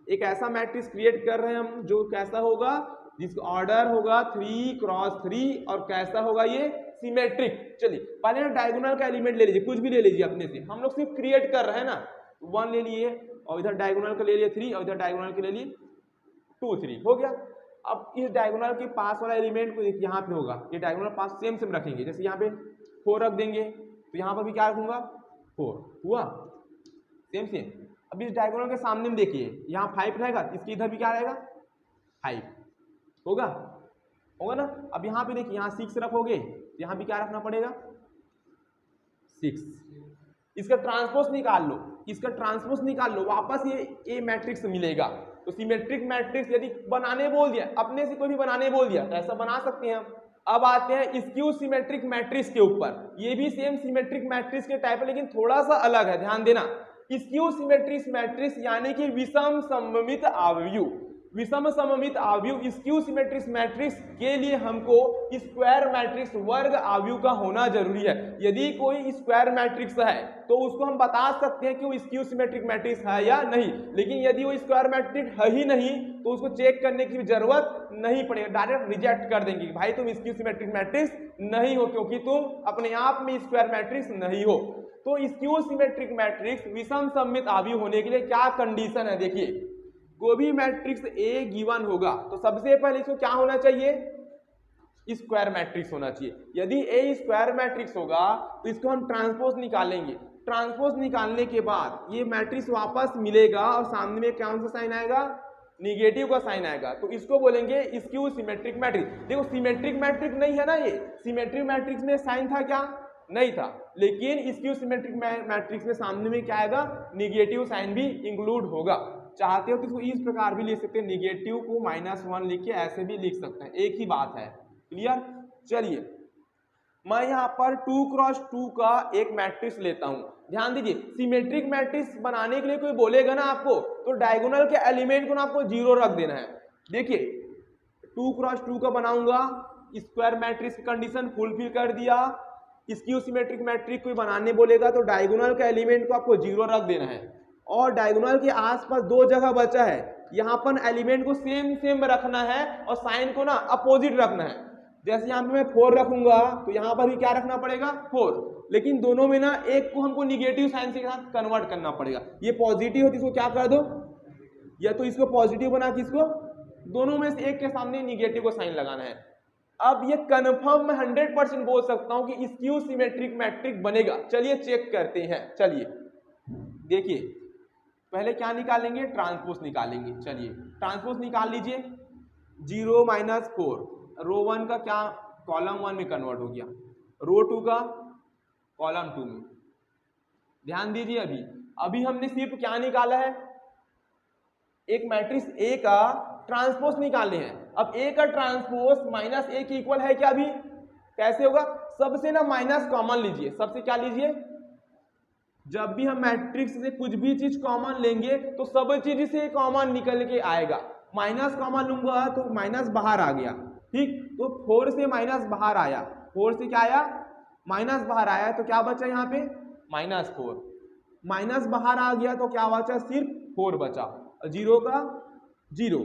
एक ऐसा मैट्रिक्स क्रिएट कर रहे हैं हम जो कैसा होगा, जिसका ऑर्डर होगा 3x3 और कैसा होगा ये, सिमेट्रिक। चलिए पहले ना डायगोनल का एलिमेंट ले लीजिए, कुछ भी ले लीजिए अपने से, हम लोग सिर्फ क्रिएट कर रहे हैं ना। 1 ले लिए और इधर डायगोनल का ले लिए 3 और इधर डायगोनल के ले लिए 2 3, हो गया। अब इस डायगोनल के पास वाला एलिमेंट को देखिए यहाँ पे होगा, ये डायगोनल पास सेम सेम रखेंगे। जैसे यहाँ पे 4 रख देंगे तो यहाँ पर भी क्या रखूंगा 4, हुआ सेम सेम। अब इस डायगोनल के सामने में देखिए यहाँ 5 रहेगा, इसके इधर भी क्या रहेगा 5, होगा ना। अब यहाँ पे देखिए यहाँ 6 रखोगे, यहाँ भी क्या रखना पड़ेगा 6। इसका ट्रांसपोज निकाल लो, इसका ट्रांसपोज निकाल लो, वापस ये ए मैट्रिक्स मिलेगा। तो सिमेट्रिक मैट्रिक्स यदि बनाने बोल दिया, अपने से कोई भी बनाने बोल दिया तो ऐसा बना सकते हैं हम। अब आते हैं स्क्यू सिमेट्रिक मैट्रिक्स के ऊपर। ये भी सेम सिमेट्रिक मैट्रिक्स के टाइप है लेकिन थोड़ा सा अलग है, ध्यान देना। स्क्यू सिमेट्रिक मैट्रिक्स यानी कि विषम सममित आव्यूह। विषम सममित आव्यूह स्क्यू सिमेट्रिक मैट्रिक्स के लिए हमको स्क्वायर मैट्रिक्स वर्ग आव्यूह का होना जरूरी है। यदि कोई स्क्वायर मैट्रिक्स है तो उसको हम बता सकते हैं कि वो स्क्यू सिमेट्रिक मैट्रिक्स है या नहीं, लेकिन यदि वो स्क्वायर मैट्रिक्स है ही नहीं तो उसको चेक करने की जरूरत नहीं पड़ेगा, डायरेक्ट रिजेक्ट कर देंगे कि भाई तुम स्क्यू सिमेट्रिक मैट्रिक्स नहीं हो, क्योंकि तुम अपने आप में स्क्वायर मैट्रिक्स नहीं हो। तो स्क्यू सिमेट्रिक मैट्रिक्स विषम सममित आव्यूह होने के लिए क्या कंडीशन है, देखिए कोई भी मैट्रिक्स ए गिवन होगा तो सबसे पहले इसको क्या होना चाहिए, स्क्वायर मैट्रिक्स होना चाहिए। यदि ए स्क्वायर मैट्रिक्स होगा तो इसको हम ट्रांसपोज निकालेंगे। ट्रांसपोज निकालने के बाद ये मैट्रिक्स वापस मिलेगा और सामने में कौन सा साइन आएगा, निगेटिव का साइन आएगा, तो इसको बोलेंगे स्क्यू सिमेट्रिक मैट्रिक्स। देखो सिमेट्रिक मैट्रिक्स नहीं है ना, ये सिमेट्रिक मैट्रिक्स में साइन था क्या, नहीं था, लेकिन स्क्यू सिमेट्रिक मैट्रिक्स में सामने में क्या आएगा, निगेटिव साइन भी इंक्लूड होगा। चाहते हो तो इसको इस प्रकार भी लिख सकते हैं, निगेटिव को -1 लिख के ऐसे भी लिख सकते हैं, एक ही बात है। क्लियर। चलिए मैं यहाँ पर 2x2 का एक मैट्रिक्स लेता हूँ। ध्यान दीजिए, सिमेट्रिक मैट्रिक्स बनाने के लिए कोई बोलेगा ना आपको, तो डायगोनल के एलिमेंट को ना आपको 0 रख देना है। देखिए 2x2 का बनाऊंगा, स्क्वायर मैट्रिक्स की कंडीशन फुलफिल कर दिया। स्क्यू सिमेट्रिक मैट्रिक्स कोई बनाने बोलेगा तो डायगोनल के एलिमेंट को आपको 0 रख देना है। और डायगोनल के आसपास 2 जगह बचा है, यहाँ पर एलिमेंट को सेम रखना है और साइन को ना अपोजिट रखना है। जैसे यहाँ पे मैं 4 रखूंगा तो यहाँ पर भी क्या रखना पड़ेगा 4, लेकिन दोनों में ना एक को हमको निगेटिव साइन के साथ कन्वर्ट करना पड़ेगा। ये पॉजिटिव हो तो इसको क्या कर दो, या तो इसको पॉजिटिव बना के इसको दोनों में से एक के सामने निगेटिव को साइन लगाना है। अब ये कन्फर्म मैं 100% बोल सकता हूं कि स्क्यू सिमेट्रिक मैट्रिक्स बनेगा। चलिए चेक करते हैं। चलिए देखिए, पहले क्या निकालेंगे, ट्रांसपोज निकालेंगे। चलिए ट्रांसपोज निकाल लीजिए। 0 - 4 रो 1 का क्या कॉलम 1 में कन्वर्ट हो गया, रो 2 का कॉलम 2 में। ध्यान दीजिए, अभी हमने सिर्फ क्या निकाला है, एक मैट्रिक्स ए का ट्रांसपोज निकालने हैं। अब ए का ट्रांसपोज -a के इक्वल है क्या? अभी कैसे होगा, सबसे ना माइनस कॉमन लीजिए। सबसे क्या लीजिए, जब भी हम मैट्रिक्स से कुछ भी चीज कॉमन लेंगे तो सब चीज से कॉमन निकल के आएगा। माइनस कॉमन लूंगा तो माइनस बाहर आ गया, ठीक। तो 4 से माइनस बाहर आया, 4 से क्या आया, माइनस बाहर आया, तो क्या बचा यहाँ पे -4। माइनस बाहर आ गया तो क्या बचा, सिर्फ 4 बचा, 0 का 0।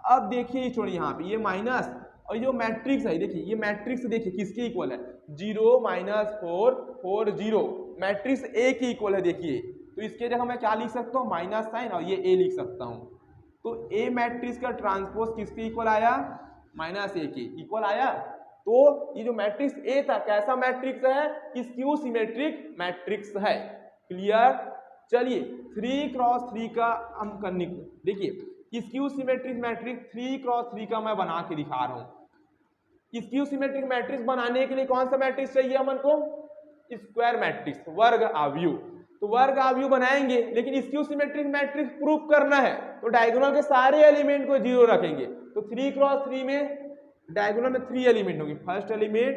अब देखिए छोड़िए, यहाँ पे ये माइनस और जो मैट्रिक्स है, देखिए ये मैट्रिक्स देखिए किसके इक्वल है, 0 - 4 4 0, मैट्रिक्स ए के इक्वल है। देखिए तो इसके जगह मैं क्या लिख सकता हूँ, माइनस साइन और ये ए लिख सकता हूँ। तो ए मैट्रिक्स का ट्रांसपोज किसके इक्वल आया, -a के इक्वल आया। तो ये जो मैट्रिक्स ए था कैसा मैट्रिक्स है, स्क्यू सिमेट्रिक मैट्रिक्स है। क्लियर। चलिए 3x3 का हम करने को, देखिए स्क्यू सिमेट्रिक मैट्रिक्स 3x3 का मैं बना के दिखा रहा हूं। स्क्यू सिमेट्रिक मैट्रिक्स बनाने के लिए कौन सा मैट्रिक्स चाहिए हमन को, स्क्वायर मैट्रिक्स, वर्ग आव्यूह। तो वर्ग आव्यूह बनाएंगे, लेकिन स्क्यू सिमेट्रिक मैट्रिक्स प्रूफ करना है तो डायगोनल के सारे एलिमेंट को 0 रखेंगे। तो 3x3 में डायगोनल में 3 एलिमेंट होंगे, फर्स्ट एलिमेंट,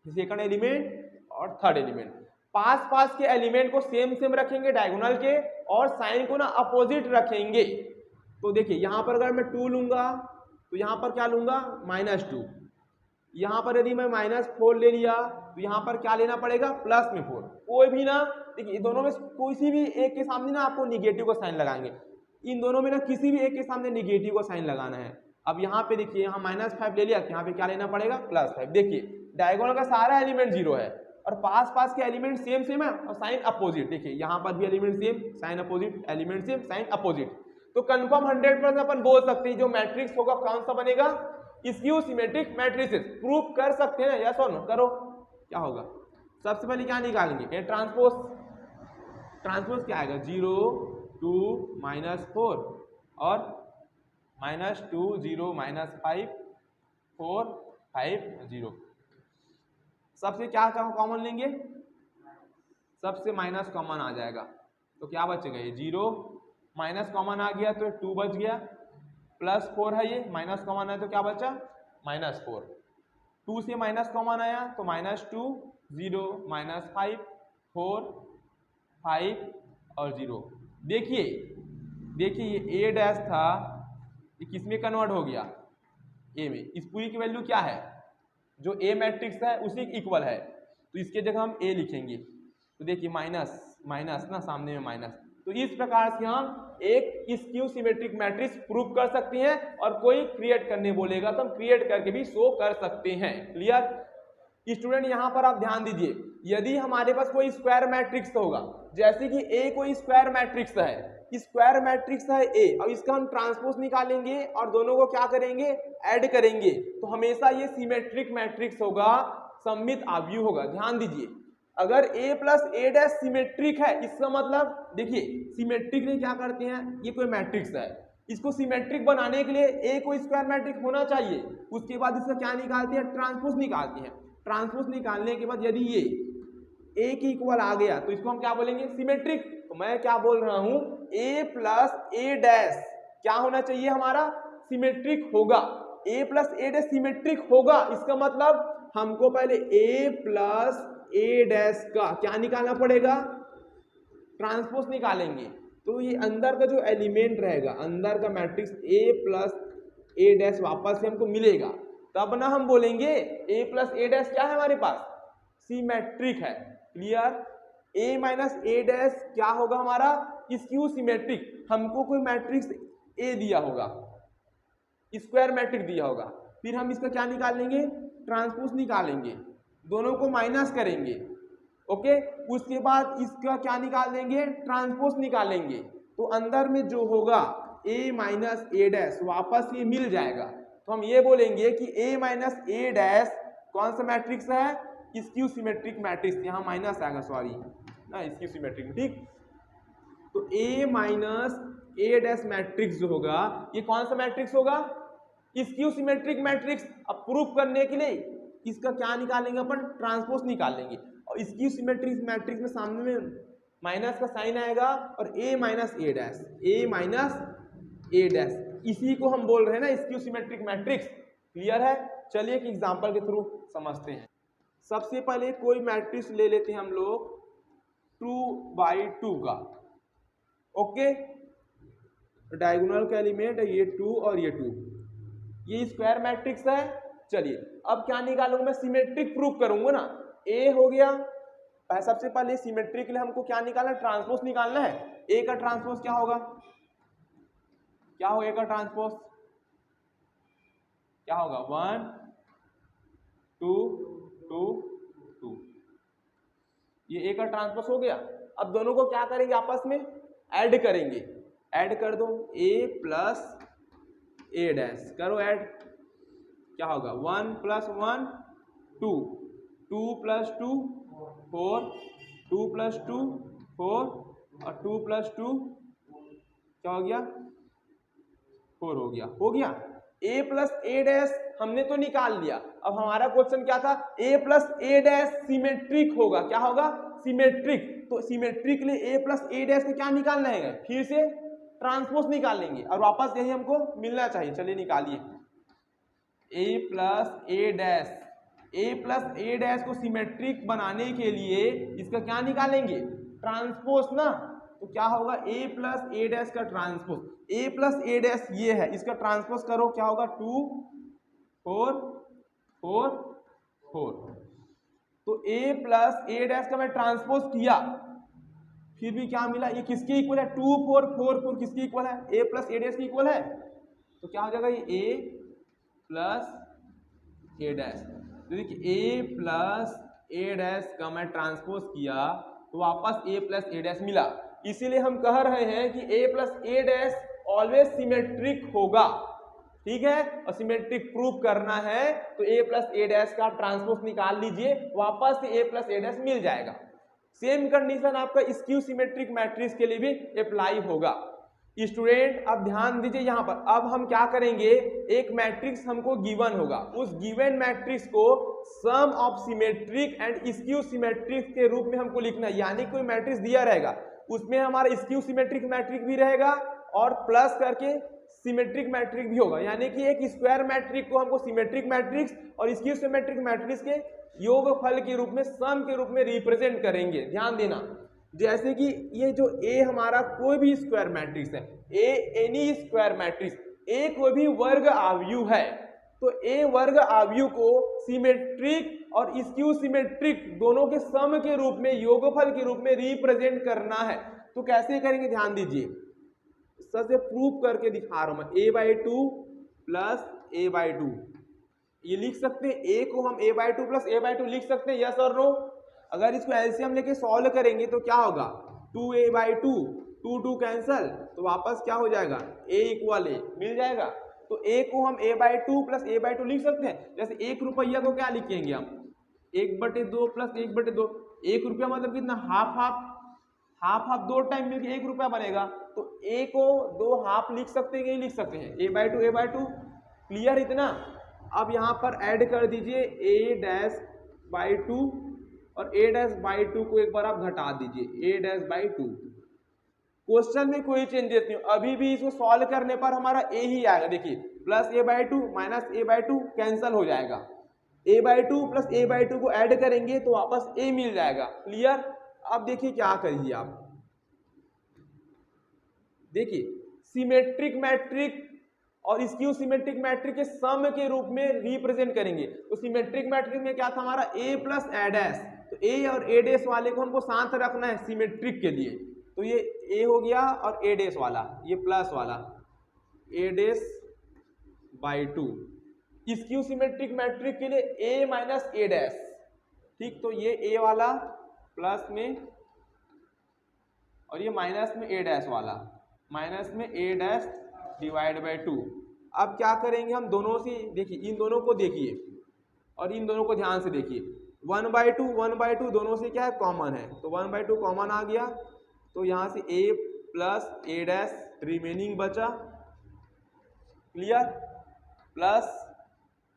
सेकंड एलिमेंट और थर्ड एलिमेंट। पास के एलिमेंट को सेम रखेंगे डायगोनल के, और साइन को ना अपोजिट रखेंगे। तो देखिए यहाँ पर अगर मैं 2 लूंगा तो यहाँ पर क्या लूंगा, -2। यहाँ पर यदि मैं -4 ले लिया तो यहाँ पर क्या लेना पड़ेगा, +4। कोई भी ना, देखिए दोनों में किसी भी एक के सामने ना आपको निगेटिव का साइन लगाएंगे। इन दोनों में ना किसी भी एक के सामने निगेटिव का साइन लगाना है। अब यहाँ पे देखिए, यहाँ -5 ले लिया तो यहाँ पे क्या लेना पड़ेगा, +5। देखिए डायगोनल का सारा एलिमेंट 0 है और पास के एलिमेंट सेम है और साइन अपोजिट। देखिए यहाँ पर भी element same, sign opposite, element same, sign opposite. तो कंफर्म 100% अपन बोल सकते हैं जो मैट्रिक्स होगा कौन सा बनेगा, स्क्यू सिमेट्रिक मैट्रिसेस। प्रूफ कर सकते हैं, यस और नो, करो। क्या होगा, सबसे पहले क्या निकालेंगे, ए ट्रांसपोज। ट्रांसपोज क्या आएगा, 0 2 -4 और -2 0 -5 4 5 0। सबसे क्या कॉमन लेंगे, सबसे माइनस कॉमन आ जाएगा तो क्या बचेगा, ये 0 माइनस कॉमन आ गया तो 2 बच गया, +4 है, ये माइनस कॉमन है तो क्या बचा, -4। 2 से माइनस कॉमन आया तो -2 0 -5 4 5 और 0। देखिए ये A डैश था, ये किस में कन्वर्ट हो गया, A में। इस पूरी की वैल्यू क्या है, जो A मैट्रिक्स है उसी के इक्वल है, तो इसके जगह हम A लिखेंगे। तो देखिए माइनस ना, सामने में माइनस। तो इस प्रकार से हम एक स्क्यू सिमेट्रिक मैट्रिक्स प्रूव कर सकते हैं, और कोई क्रिएट करने बोलेगा तो हम क्रिएट करके भी शो कर सकते हैं। Clear student. यहाँ पर आप ध्यान दीजिए, यदि हमारे पास कोई स्क्वायर मैट्रिक्स होगा, जैसे कि A कोई स्क्वायर मैट्रिक्स है, स्क्वायर मैट्रिक्स है A, अब इसका हम ट्रांसपोज निकालेंगे और दोनों को क्या करेंगे, ऐड करेंगे, तो हमेशा ये सिमेट्रिक मैट्रिक्स होगा, सममित आव्यूह होगा। ध्यान दीजिए, अगर A + A' सिमेट्रिक है, इसका मतलब देखिए सिमेट्रिक में क्या करते हैं, ये कोई मैट्रिक्स है, इसको सिमेट्रिक बनाने के लिए A कोई स्क्वायर मैट्रिक्स होना चाहिए। उसके बाद इसका क्या निकालते हैं, ट्रांसपोज निकालते हैं। ट्रांसपोज निकालने के बाद यदि ये A के इक्वल आ गया तो इसको हम क्या बोलेंगे, सिमेट्रिक। तो मैं क्या बोल रहा हूं, A + A' क्या होना चाहिए हमारा, सिमेट्रिक होगा। A + A' सिमेट्रिक होगा, इसका मतलब हमको पहले a प्लस ए डैश का क्या निकालना पड़ेगा, ट्रांसपोज निकालेंगे। तो ये अंदर का जो एलिमेंट रहेगा, अंदर का matrix a plus A dash वापस से हमको मिलेगा, तब ना हम बोलेंगे a प्लस ए डैश क्या है हमारे पास, सिमेट्रिक है। Clear. a minus A dash क्या होगा हमारा, स्क्यू सिमेट्रिक। हमको कोई मैट्रिक्स a दिया होगा, स्क्वायर मैट्रिक्स दिया होगा, फिर हम इसका क्या निकालेंगे, ट्रांसपोज निकालेंगे, दोनों को माइनस करेंगे। ओके, उसके बाद इसका क्या निकाल देंगे, ट्रांसपोज निकालेंगे। तो अंदर में जो होगा a माइनस ए डैश वापस ये मिल जाएगा। तो हम ये बोलेंगे कि a माइनस ए डैश कौन सा मैट्रिक्स है, स्क्यू सिमेट्रिक मैट्रिक्स। यहाँ माइनस आएगा, सॉरी ना, स्क्यू सिमेट्रिक। ठीक, तो a minus A dash matrix जो होगा ये कौन सा मैट्रिक्स होगा, स्क्यू सिमेट्रिक मैट्रिक्स। अब प्रूफ करने के लिए इसका क्या निकालेंगे अपन, ट्रांसपोज निकालेंगे। और स्क्यू सिमेट्रिक मैट्रिक्स में सामने में माइनस का साइन आएगा और a minus A dash, a minus A dash, इसी को हम बोल रहे हैं ना स्क्यू सिमेट्रिक मैट्रिक्स। क्लियर है। चलिए एक एग्जांपल के थ्रू समझते हैं। सबसे पहले कोई मैट्रिक्स ले लेते हैं हम लोग 2/2 का। ओके, डायगोनल का एलिमेंट है ये 2 और ये 2, ये स्क्वायर मैट्रिक्स है। चलिए अब क्या निकालूंगा मैं, सिमेट्रिक प्रूफ करूंगा ना। a हो गया, सबसे पहले सिमेट्रिक के लिए हमको क्या निकालना है, ट्रांसपोज निकालना है। a का ट्रांसपोज क्या होगा, क्या होगा a का ट्रांसपोज, क्या होगा, 1 2 2 2, ये a का ट्रांसपोज हो गया। अब दोनों को क्या करेंगे, आपस में ऐड करेंगे। ऐड कर दो, a प्लस ए डैश करो ऐड, क्या होगा, 1 प्लस 1 2, 2 प्लस 2 4, 2 प्लस 2 4 और 2 प्लस 2 क्या हो गया, 4 हो गया। हो गया। a प्लस ए डैश हमने तो निकाल लिया। अब हमारा क्वेश्चन क्या था, a plus A dash symmetric होगा, क्या होगा, सिमेट्रिक। तो सिमेट्रिक के लिए a प्लस ए डैश को क्या निकालना है, फिर से ट्रांसपोज निकालेंगे और वापस यही हमको मिलना चाहिए। चलिए निकालिए, a plus A dash, a plus A dash को सिमेट्रिक बनाने के लिए इसका क्या निकालेंगे, ट्रांसपोज ना। तो क्या होगा, a प्लस ए डैश का transpose, a plus A dash ये है, इसका ट्रांसपोज करो, क्या होगा, 2 4 4 4। तो a प्लस ए डैश का मैं ट्रांसपोज किया, फिर भी क्या मिला, ये किसके इक्वल है, 2 4 4 4 किसके इक्वल है, a प्लस ए डैश के इक्वल है। तो क्या हो जाएगा, ये a प्लस ए डैश। तो देखिए a प्लस ए डैश का मैं ट्रांसपोज किया तो वापस a प्लस ए डैश मिला। इसीलिए हम कह रहे हैं कि a plus A dash always symmetric होगा। ठीक है, और सिमेट्रिक प्रूफ करना है तो a प्लस ए डैश का ट्रांसपोज निकाल लीजिए, वापस से a प्लस ए डैश मिल जाएगा। सेम कंडीशन आपका स्क्यू सिमेट्रिक मैट्रिक्स के लिए भी अप्लाई होगा। स्टूडेंट अब ध्यान दीजिए यहाँ पर, अब हम क्या करेंगे, एक मैट्रिक्स हमको गिवन होगा, उस गिवन मैट्रिक्स को sum of symmetric and skew symmetric के रूप में हमको लिखना है। यानी कोई मैट्रिक्स दिया रहेगा, उसमें हमारा स्क्यू सिमेट्रिक मैट्रिक भी रहेगा और प्लस करके सिमेट्रिक मैट्रिक भी होगा। यानी कि एक स्क्वायर मैट्रिक को हमको सिमेट्रिक मैट्रिक्स और स्क्यू सिमेट्रिक मैट्रिक्स के योगफल के रूप में, सम के रूप में रिप्रेजेंट करेंगे। ध्यान देना, जैसे कि ये जो a हमारा कोई भी स्क्वायर मैट्रिक्स है, a N E square matrix, a कोई भी वर्ग आव्यूह है, तो a वर्ग आव्यूह को सिमेट्रिक और स्क्यू सिमेट्रिक दोनों के सम के रूप में, योगफल के रूप में रिप्रेजेंट करना है। तो कैसे करेंगे, ध्यान दीजिए, सबसे प्रूफ करके दिखा रहा हूं मैं। a/2 प्लस a/2 ये लिख सकते हैं, a को हम a/2 प्लस a/2 लिख सकते हैं, यस और नो। अगर इसको एलसीएम लेके सॉल्व करेंगे तो क्या होगा, 2a/2 2 2 कैंसल, तो वापस क्या हो जाएगा, a इक्वल a मिल जाएगा। तो a को हम a/2 प्लस a/2 लिख सकते हैं। जैसे 1 रुपया को क्या लिखेंगे हम, 1/2 प्लस 1/2। 1 रुपया मतलब कितना, half half, half half 2 time मिलके 1 रुपया बनेगा। तो a को 2 हाफ लिख सकते हैं, लिख सकते हैं, a/2 a/2। क्लियर इतना। अब यहाँ पर ऐड कर दीजिए a'/2 और a'/2 को एक बार आप घटा दीजिए, a'/2। क्वेश्चन में कोई चेंजेस नहीं, अभी भी इसको सॉल्व करने पर हमारा a ही आएगा। देखिए, plus a/2 minus a/2 cancel हो जाएगा, a/2 प्लस a/2 को ऐड करेंगे तो वापस a मिल जाएगा। क्लियर? अब देखिए क्या करिए आप, देखिए सिमेट्रिक मैट्रिक और स्क्यू सिमेट्रिक मैट्रिक के सम के रूप में रिप्रेजेंट करेंगे। तो सिमेट्रिक मैट्रिक में क्या था हमारा a प्लस a डैश, तो a और a डैश वाले को हमको साथ रखना है सिमेट्रिक के लिए, तो ये a हो गया और a डैश वाला ये प्लस वाला a dash by 2। Skew symmetric matric के लिए a माइनस a डैश, ठीक, तो ये a वाला प्लस में और ये माइनस में a डैश वाला, माइनस में a डैश डिवाइड बाई 2। अब क्या करेंगे हम दोनों से, देखिए इन दोनों को देखिए और इन दोनों को ध्यान से देखिए, 1/2 दोनों से क्या है कॉमन है, तो 1/2 कॉमन आ गया, तो यहाँ से a plus a dash remaining बचा। क्लियर? प्लस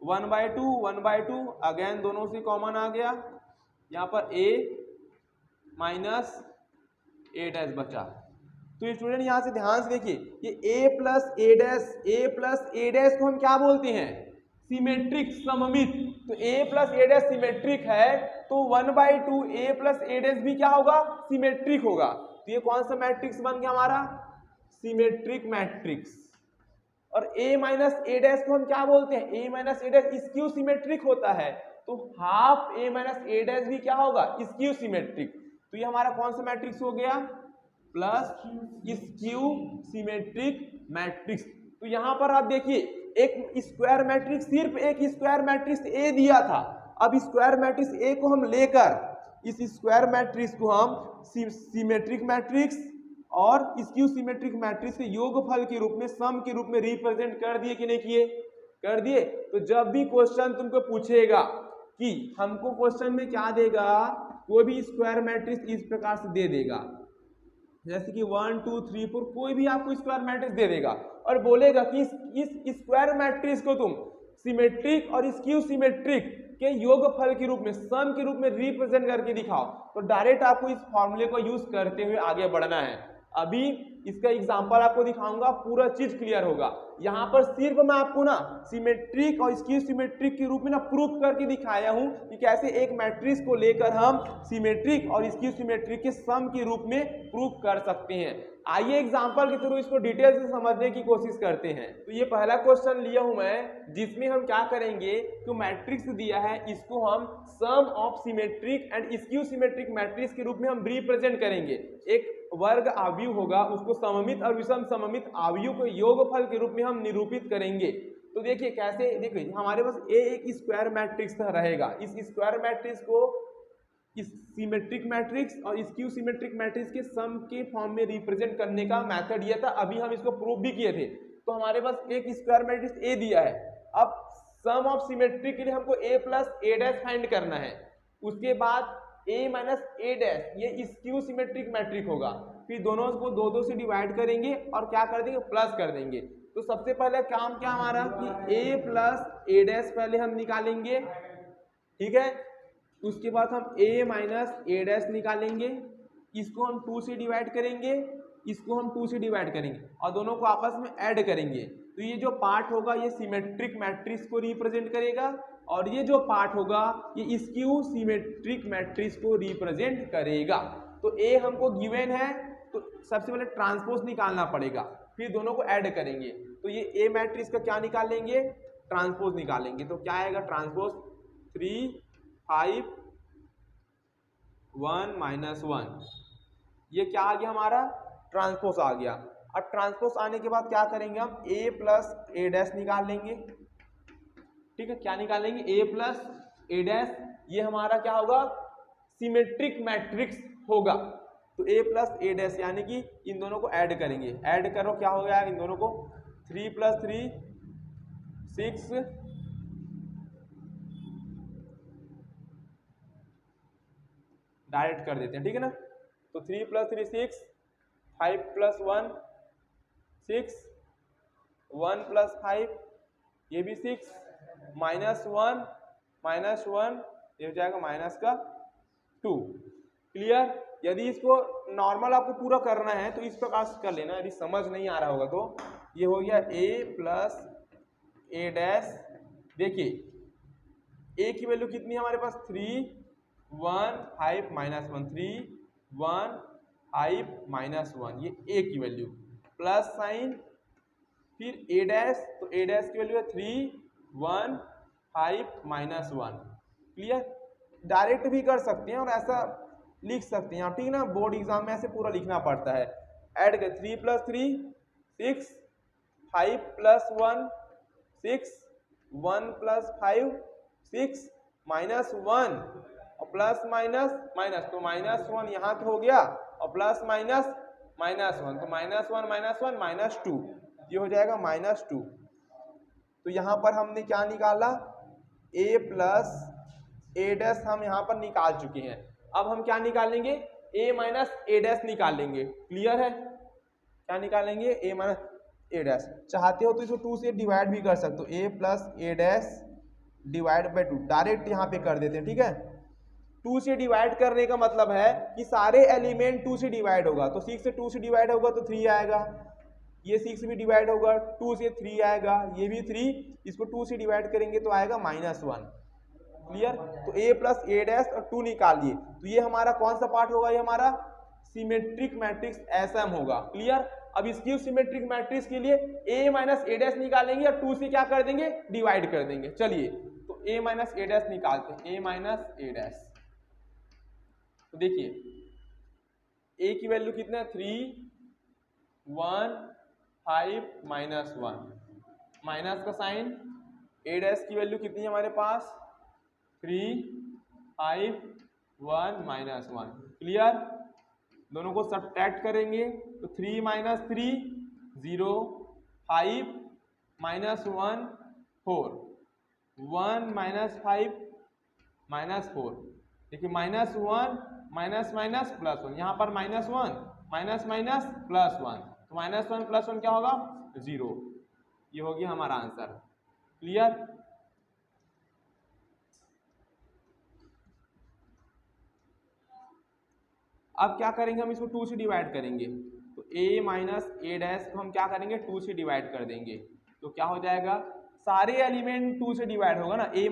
1/2 अगेन दोनों से कॉमन आ गया, यहाँ पर a माइनस a डैश बचा। तो स्टूडेंट यहाँ से ध्यान से देखिए, ये a प्लस a डैश को हम क्या बोलते हैं? सिमेट्रिक, सममित। तो a plus a dash symmetric है तो 1/2 a प्लस a डैश भी क्या होगा? सिमेट्रिक होगा। तो ये कौन सा मैट्रिक्स बन गया हमारा? Symmetric matrix. और a माइनस a डैश को हम क्या बोलते हैं? a minus a dash skew symmetric होता है, तो half a minus a dash भी क्या होगा? Skew symmetric. तो ये हमारा कौन सा मैट्रिक्स हो गया? Plus skew symmetric matrix. तो यहां पर आप देखिए एक स्क्वायर मैट्रिक्स, सिर्फ एक स्क्वायर मैट्रिक्स ए दिया था। अब स्क्वायर मैट्रिक्स ए को हम लेकर इस स्क्वायर मैट्रिक्स को हम सिमेट्रिक मैट्रिक्स और स्क्यू सिमेट्रिक मैट्रिक्स के योगफल के रूप में, सम के रूप में रिप्रेजेंट कर दिए कि नहीं किए? कर दिए। तो जब भी क्वेश्चन तुमको पूछेगा कि हमको क्वेश्चन में क्या देगा, कोई भी स्क्वायर मैट्रिक्स इस प्रकार से दे देगा, जैसे कि 1 2 3 4 कोई भी आपको स्क्वायर मैट्रिक्स दे देगा और बोलेगा कि इस स्क्वायर मैट्रिक्स को तुम सिमेट्रिक और स्क्यू सिमेट्रिक के योगफल के रूप में, सम के रूप में रिप्रेजेंट करके दिखाओ, तो डायरेक्ट आपको इस फॉर्मूले को यूज करते हुए आगे बढ़ना है। अभी इसका एग्जांपल आपको दिखाऊंगा, पूरा चीज क्लियर होगा। यहाँ पर सिर्फ मैं आपको ना सिमेट्रिक और स्क्यू सिमेट्रिक के रूप में ना प्रूफ करके दिखाया हूं कि कैसे एक मैट्रिक्स को लेकर हम सिमेट्रिक और स्क्यू सिमेट्रिक के सम के रूप में प्रूफ कर सकते हैं। आइए एग्जांपल के थ्रू इसको डिटेल से समझने की कोशिश करते हैं। तो ये पहला क्वेश्चन लिया हूं मैं, जिसमें हम क्या करेंगे, तो मैट्रिक्स दिया है, इसको हम sum of symmetric and skew symmetric matrix के रूप में हम रिप्रेजेंट करेंगे। एक वर्ग आव्यूह होगा, उसको सममित और विषम सममित आव्यूह को योगफल के रूप में हम निरूपित करेंगे। तो देखिए कैसे, देखिए हमारे पास ए एक स्क्वायर मैट्रिक्स रहेगा, इस स्क्वायर मैट्रिक्स को इस सिमेट्रिक मैट्रिक्स और स्क्यू सिमेट्रिक मैट्रिक्स के सम के फॉर्म में रिप्रेजेंट करने का मेथड ये था। अभी हम इसको प्रूव भी किए थे। तो हमारे पास एक स्क्वायर मैट्रिक्स ए दिया है, अब सम ऑफ सिमेट्रिक के लिए हमको ए प्लस ए डैश फाइंड करना है, उसके बाद a माइनस a डैश ये स्क्यू सिमेट्रिक मैट्रिक होगा, फिर दोनों को 2 से डिवाइड करेंगे और क्या कर देंगे, प्लस कर देंगे। तो सबसे पहले काम क्या हमारा कि a प्लस a डैश पहले हम निकालेंगे, ठीक है, उसके बाद हम a माइनस a डैश निकालेंगे, इसको हम 2 से डिवाइड करेंगे, इसको हम 2 से डिवाइड करेंगे और दोनों को आपस में ऐड करेंगे। तो ये जो पार्ट होगा ये सिमेट्रिक मैट्रिक्स को रिप्रेजेंट करेगा और ये जो पार्ट होगा ये स्क्यू सिमेट्रिक मैट्रिक्स को रिप्रेजेंट करेगा। तो ए हमको गिवन है, तो सबसे पहले ट्रांसपोज निकालना पड़ेगा, फिर दोनों को ऐड करेंगे। तो ये ए मैट्रिक्स का क्या निकालेंगे, ट्रांसपोज निकालेंगे। तो क्या आएगा, ट्रांसपोज 3 5 1 -1, ये क्या आ गया हमारा, ट्रांसपोज आ गया। अब ट्रांसपोज आने के बाद क्या करेंगे, हम a प्लस a डैश निकाल लेंगे, ठीक है, क्या निकालेंगे, a प्लस a डैश, ये हमारा क्या होगा, सिमेट्रिक मैट्रिक्स होगा। तो a प्लस a डैश यानी कि इन दोनों को ऐड करेंगे, ऐड करो क्या हो गया इन दोनों को, 3 + 3 6, डायरेक्ट कर देते हैं, ठीक है ना। तो 3 + 3 6, 5 + 1 6, 1 + 5 ये भी 6, -1 ये हो जाएगा -2। क्लियर। यदि इसको नॉर्मल आपको पूरा करना है तो इस प्रकार से कर लेना, यदि समझ नहीं आ रहा होगा तो ये हो गया a प्लस a डैश। देखिए ए की वैल्यू कितनी है हमारे पास 3 1 5 -1 3 1 5 -1 ये ए की वैल्यू प्लस साइन फिर ए डैश, तो ए डैश की वैल्यू है 3 1 5 -1। क्लियर? डायरेक्ट भी कर सकते हैं और ऐसा लिख सकते हैं आप, ठीक है ना। बोर्ड एग्जाम में ऐसे पूरा लिखना पड़ता है। ऐड कर 3 + 3 6 5 + 1 6 1 + 5 6 -1 और प्लस माइनस माइनस, तो -1 यहाँ पे हो गया और प्लस माइनस -1, तो -1 -1 -2 ये हो जाएगा -2। तो यहाँ पर हमने क्या निकाला a + a' हम यहाँ पर निकाल चुके हैं। अब हम क्या निकालेंगे a - a' निकालेंगे। क्लियर है? क्या निकालेंगे a - a'। चाहते हो तो इसको 2 से डिवाइड भी कर सकते हो, a + a' / 2 डायरेक्ट यहाँ पे कर देते हैं। ठीक है, 2 से डिवाइड करने का मतलब है कि सारे एलिमेंट 2 से डिवाइड होगा, तो 6 से 2 से डिवाइड होगा तो 3 आएगा, ये 6 भी डिवाइड होगा 2 से 3 आएगा, ये भी 3, इसको 2 से डिवाइड करेंगे तो आएगा -1। क्लियर? तो a + a' और 2 निकाल लिए, तो ये हमारा कौन सा पार्ट होगा, ये हमारा सिमेट्रिक मैट्रिक्स SM होगा। क्लियर? अब स्क्यू सिमेट्रिक मैट्रिक्स के लिए a - a' निकालेंगे और 2 से क्या कर देंगे डिवाइड कर देंगे। चलिए तो a - a' निकालते हैं, a - a'। तो देखिए a की वैल्यू कितना है 3 1 5 -1 माइनस का साइन, a' की वैल्यू कितनी है हमारे पास 3 5 1 -1। क्लियर? दोनों को सब्ट्रैक्ट करेंगे तो 3 - 3 0 5 -1 4 1 -5 -4। देखिए -1 +1 यहाँ पर -1 +1, तो -1 +1 क्या होगा 0। ये हो गया हमारा आंसर। क्लियर? अब क्या करेंगे, हम इसको 2 से डिवाइड करेंगे, तो a - a' को हम क्या करेंगे 2 से डिवाइड कर देंगे, तो क्या हो जाएगा सारे एलिमेंट 2 से डिवाइड होगा ना। a - a',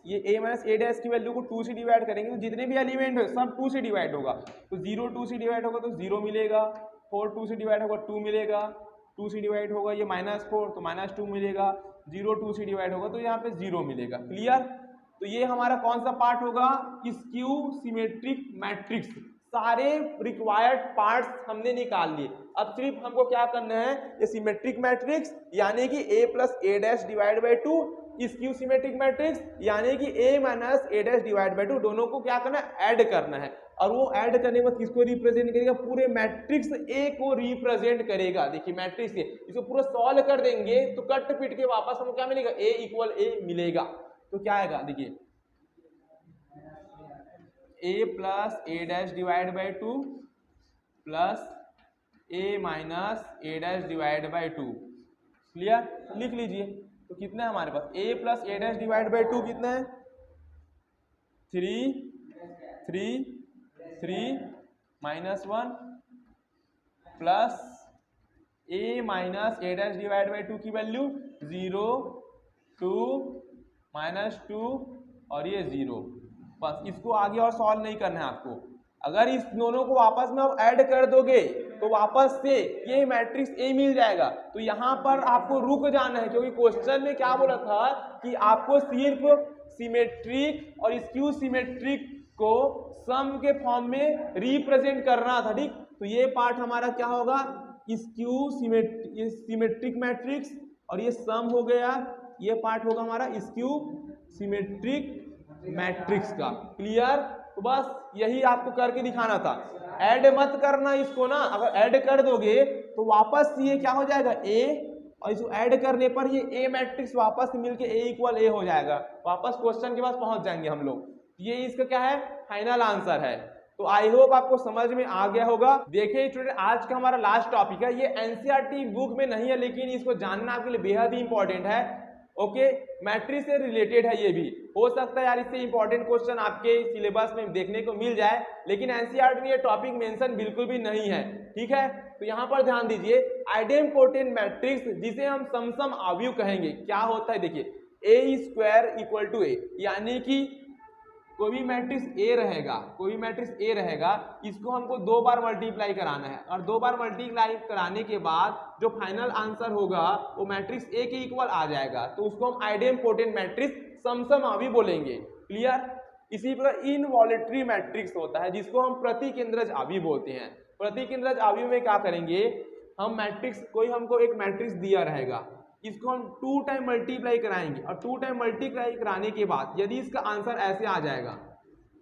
ये a - a' की वैल्यू को 2 से डिवाइड करेंगे तो जितने भी एलिमेंट है सब 2 से डिवाइड होगा, तो 0 2 से डिवाइड होगा तो 0 मिलेगा, 4 2 से डिवाइड होगा 2 मिलेगा, 2 से डिवाइड होगा ये -4 तो -2 मिलेगा, 0 2 से डिवाइड होगा तो यहाँ पे 0 मिलेगा। क्लियर? तो ये हमारा कौन सा पार्ट होगा स्क्यू सिमेट्रिक मैट्रिक्स। सारे रिक्वायर्ड पार्ट्स हमने निकाल लिए, अब सिर्फ हमको क्या करना है ये सिमेट्रिक मैट्रिक्स यानी कि a + a' / 2 skew symmetric matrix यानी कि a - a' / 2 दोनों को क्या करना है ऐड करना है, और वो ऐड करने के बाद किसको रिप्रेजेंट करेगा पूरे मैट्रिक्स A को रिप्रेजेंट करेगा। देखिए मैट्रिक्स A इसको पूरा सॉल्व कर देंगे तो कट पिट के वापस हमको क्या मिलेगा A = A मिलेगा। तो क्या आएगा देखिए a + a' / 2 plus a - a' / 2। Clear? लिख लीजिए तो कितना है हमारे पास a + a' / 2 कितना है 3 3 3 -1 प्लस a - a' / 2 की वैल्यू 0 2 -2 और ये 0। बस इसको आगे और सॉल्व नहीं करना है आपको। अगर इस दोनों को आपस में आप ऐड कर दोगे तो वापस से ये मैट्रिक्स A मिल जाएगा। तो यहाँ पर आपको रुक जाना है क्योंकि क्वेश्चन में क्या बोला था कि आपको सिर्फ सिमेट्रिक और स्क्यू सिमेट्रिक को सम के फॉर्म में रिप्रेजेंट करना था। ठीक, तो ये पार्ट हमारा क्या होगा स्क्यू सिमेट्रिक मैट्रिक्स और ये सम हो गया, ये पार्ट होगा हमारा स्क्यू सिमेट्रिक मैट्रिक्स का। क्लियर? तो बस यही आपको करके दिखाना था, ऐड मत करना इसको ना, अगर ऐड कर दोगे तो वापस ये क्या हो जाएगा A और इसको ऐड करने पर ये A मैट्रिक्स वापस मिलके A = A हो जाएगा, वापस क्वेश्चन के पास पहुंच जाएंगे हम लोग। ये इसका क्या है फाइनल आंसर है। तो आई होप आपको समझ में आ गया होगा। देखिए स्टूडेंट आज का हमारा लास्ट टॉपिक है, ये एनसीईआरटी बुक में नहीं है लेकिन इसको जानना आपके लिए बेहद ही इंपॉर्टेंट है। ओके, मैट्रिक्स से रिलेटेड है, ये भी हो सकता है यार इससे इंपॉर्टेंट क्वेश्चन आपके सिलेबस में देखने को मिल जाए, लेकिन एनसीईआरटी में ये टॉपिक मेंशन बिल्कुल भी नहीं है। ठीक है, तो यहाँ पर ध्यान दीजिए आइडेम्पोटेंट मैट्रिक्स जिसे हम समसम अवयव कहेंगे क्या होता है। देखिए ए स्क्वायर इक्वल टू ए, यानी कि कोई भी मैट्रिक्स ए रहेगा, इसको हमको 2 बार मल्टीप्लाई कराना है, और 2 बार मल्टीप्लाई कराने के बाद जो फाइनल आंसर होगा वो मैट्रिक्स ए के इक्वल आ जाएगा, तो उसको हम आइडेम्पोटेंट मैट्रिक्स समसमावी बोलेंगे। क्लियर। इसी प्रकार इनवॉलेटरी मैट्रिक्स होता है जिसको हम प्रतिकेंद्रज आवी बोलते हैं। प्रतिकेंद्रज आवी में क्या करेंगे, हम मैट्रिक्स, कोई हमको एक मैट्रिक्स दिया रहेगा, इसको हम 2 टाइम मल्टीप्लाई कराएंगे, और 2 टाइम मल्टीप्लाई कराने के बाद यदि इसका आंसर ऐसे आ जाएगा,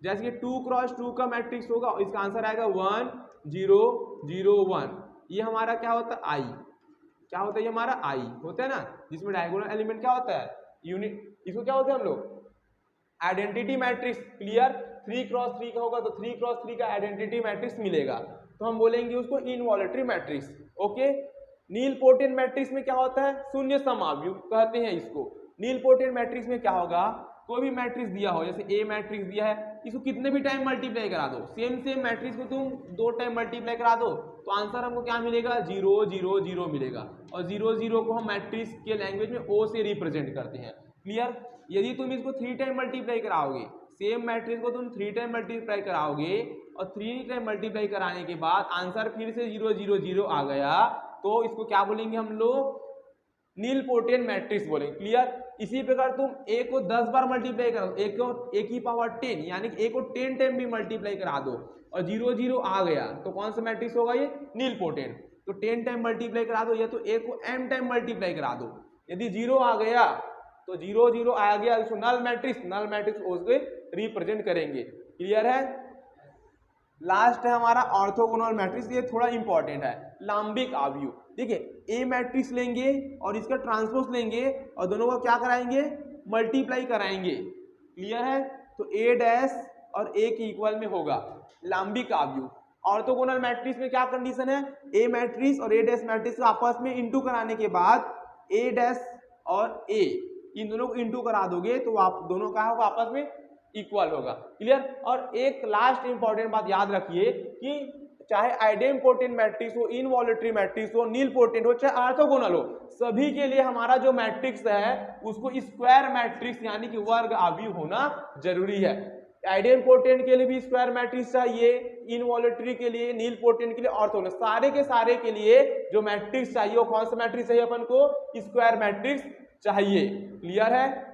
जैसे कि 2 क्रॉस 2 का मैट्रिक्स होगा और इसका आंसर आएगा 1 0 0 1, ये हमारा क्या होता है आई, क्या होता है ये हमारा आई होता है ना, जिसमें डायगोनल एलिमेंट क्या होता है यूनिट, इसको क्या होता है हम लोग आइडेंटिटी मैट्रिक्स। क्लियर। 3 क्रॉस 3 का होगा तो 3 क्रॉस 3 का आइडेंटिटी मैट्रिक्स मिलेगा, तो हम बोलेंगे उसको इनवॉलेटरी मैट्रिक्स। ओके। नीलपोटेंट मैट्रिक्स में क्या होता है, शून्य समाव्यु कहते हैं इसको। नीलपोटेंट मैट्रिक्स में क्या होगा, कोई भी मैट्रिक्स दिया हो, जैसे ए मैट्रिक्स दिया है, इसको कितने भी टाइम मल्टीप्लाई करा दो, सेम मैट्रिक्स को तुम 2 टाइम मल्टीप्लाई करा दो तो आंसर हमको क्या मिलेगा 0 0 0 मिलेगा, और 0 0 को हम मैट्रिक्स के लैंग्वेज में ओ से रिप्रेजेंट करते हैं। क्लियर। यदि तुम इसको 3 टाइम मल्टीप्लाई कराओगे, सेम मैट्रिक्स को तुम 3 टाइम मल्टीप्लाई कराओगे और 3 टाइम मल्टीप्लाई कराने के बाद आंसर फिर से 0 0 0 आ गया, तो इसको क्या बोलेंगे हम लोग नीलपोटेंट मैट्रिक्स बोलेंगे। क्लियर। इसी प्रकार तुम a को 10 बार मल्टीप्लाई करो, a की पावर 10 यानी कि a को 10 टाइम भी मल्टीप्लाई करा दो और 0 0 आ गया, तो कौन सा मैट्रिक्स होगा ये नीलपोटेंट। तो 10 टाइम मल्टीप्लाई करा दो, या तो a को m टाइम मल्टीप्लाई करा दो, यदि 0 आ गया तो 0 0 आ गया, उसको नल मैट्रिक्स उसको रिप्रेजेंट करेंगे। क्लियर है। लास्ट है हमारा ऑर्थोगोनल मैट्रिक्स, ये थोड़ा इंपॉर्टेंट है, लांबिक आव्यूह। देखिए ए मैट्रिक्स लेंगे और इसका ट्रांसपोज लेंगे और दोनों को क्या कराएंगे मल्टीप्लाई कराएंगे। क्लियर है। तो ए डैश और ए के इक्वल में होगा लांबिक आव्यूह। ऑर्थोगोनल मैट्रिक्स में क्या कंडीशन है, ए मैट्रिक्स और ए डैश मैट्रिक्स को आपस में इंटू कराने के बाद ए डैश और ए इन दोनों को इंटू करा दोगे तो आप दोनों का होगा आपस में इक्वल होगा। क्लियर। और एक लास्ट इंपॉर्टेंट बात याद रखिए कि चाहे आइडेम्पोटेंट मैट्रिक्स हो, इनवॉलेटरी मैट्रिक्स हो, नीलपोटेंट हो, चाहे ऑर्थोगोनल हो, सभी के लिए हमारा जो मैट्रिक्स है उसको स्क्वायर मैट्रिक्स यानी कि वर्ग आव्यूह होना जरूरी है। आइडेम्पोटेंट के लिए भी स्क्वायर मैट्रिक्स चाहिए, इनवॉलेटरी के लिए, नीलपोटेंट के लिए, ऑर्थोगोनल, सारे के सारे के लिए जो मैट्रिक्स चाहिए वो कौन सा मैट्रिक्स चाहिए अपन को स्क्वायर मैट्रिक्स चाहिए। क्लियर है।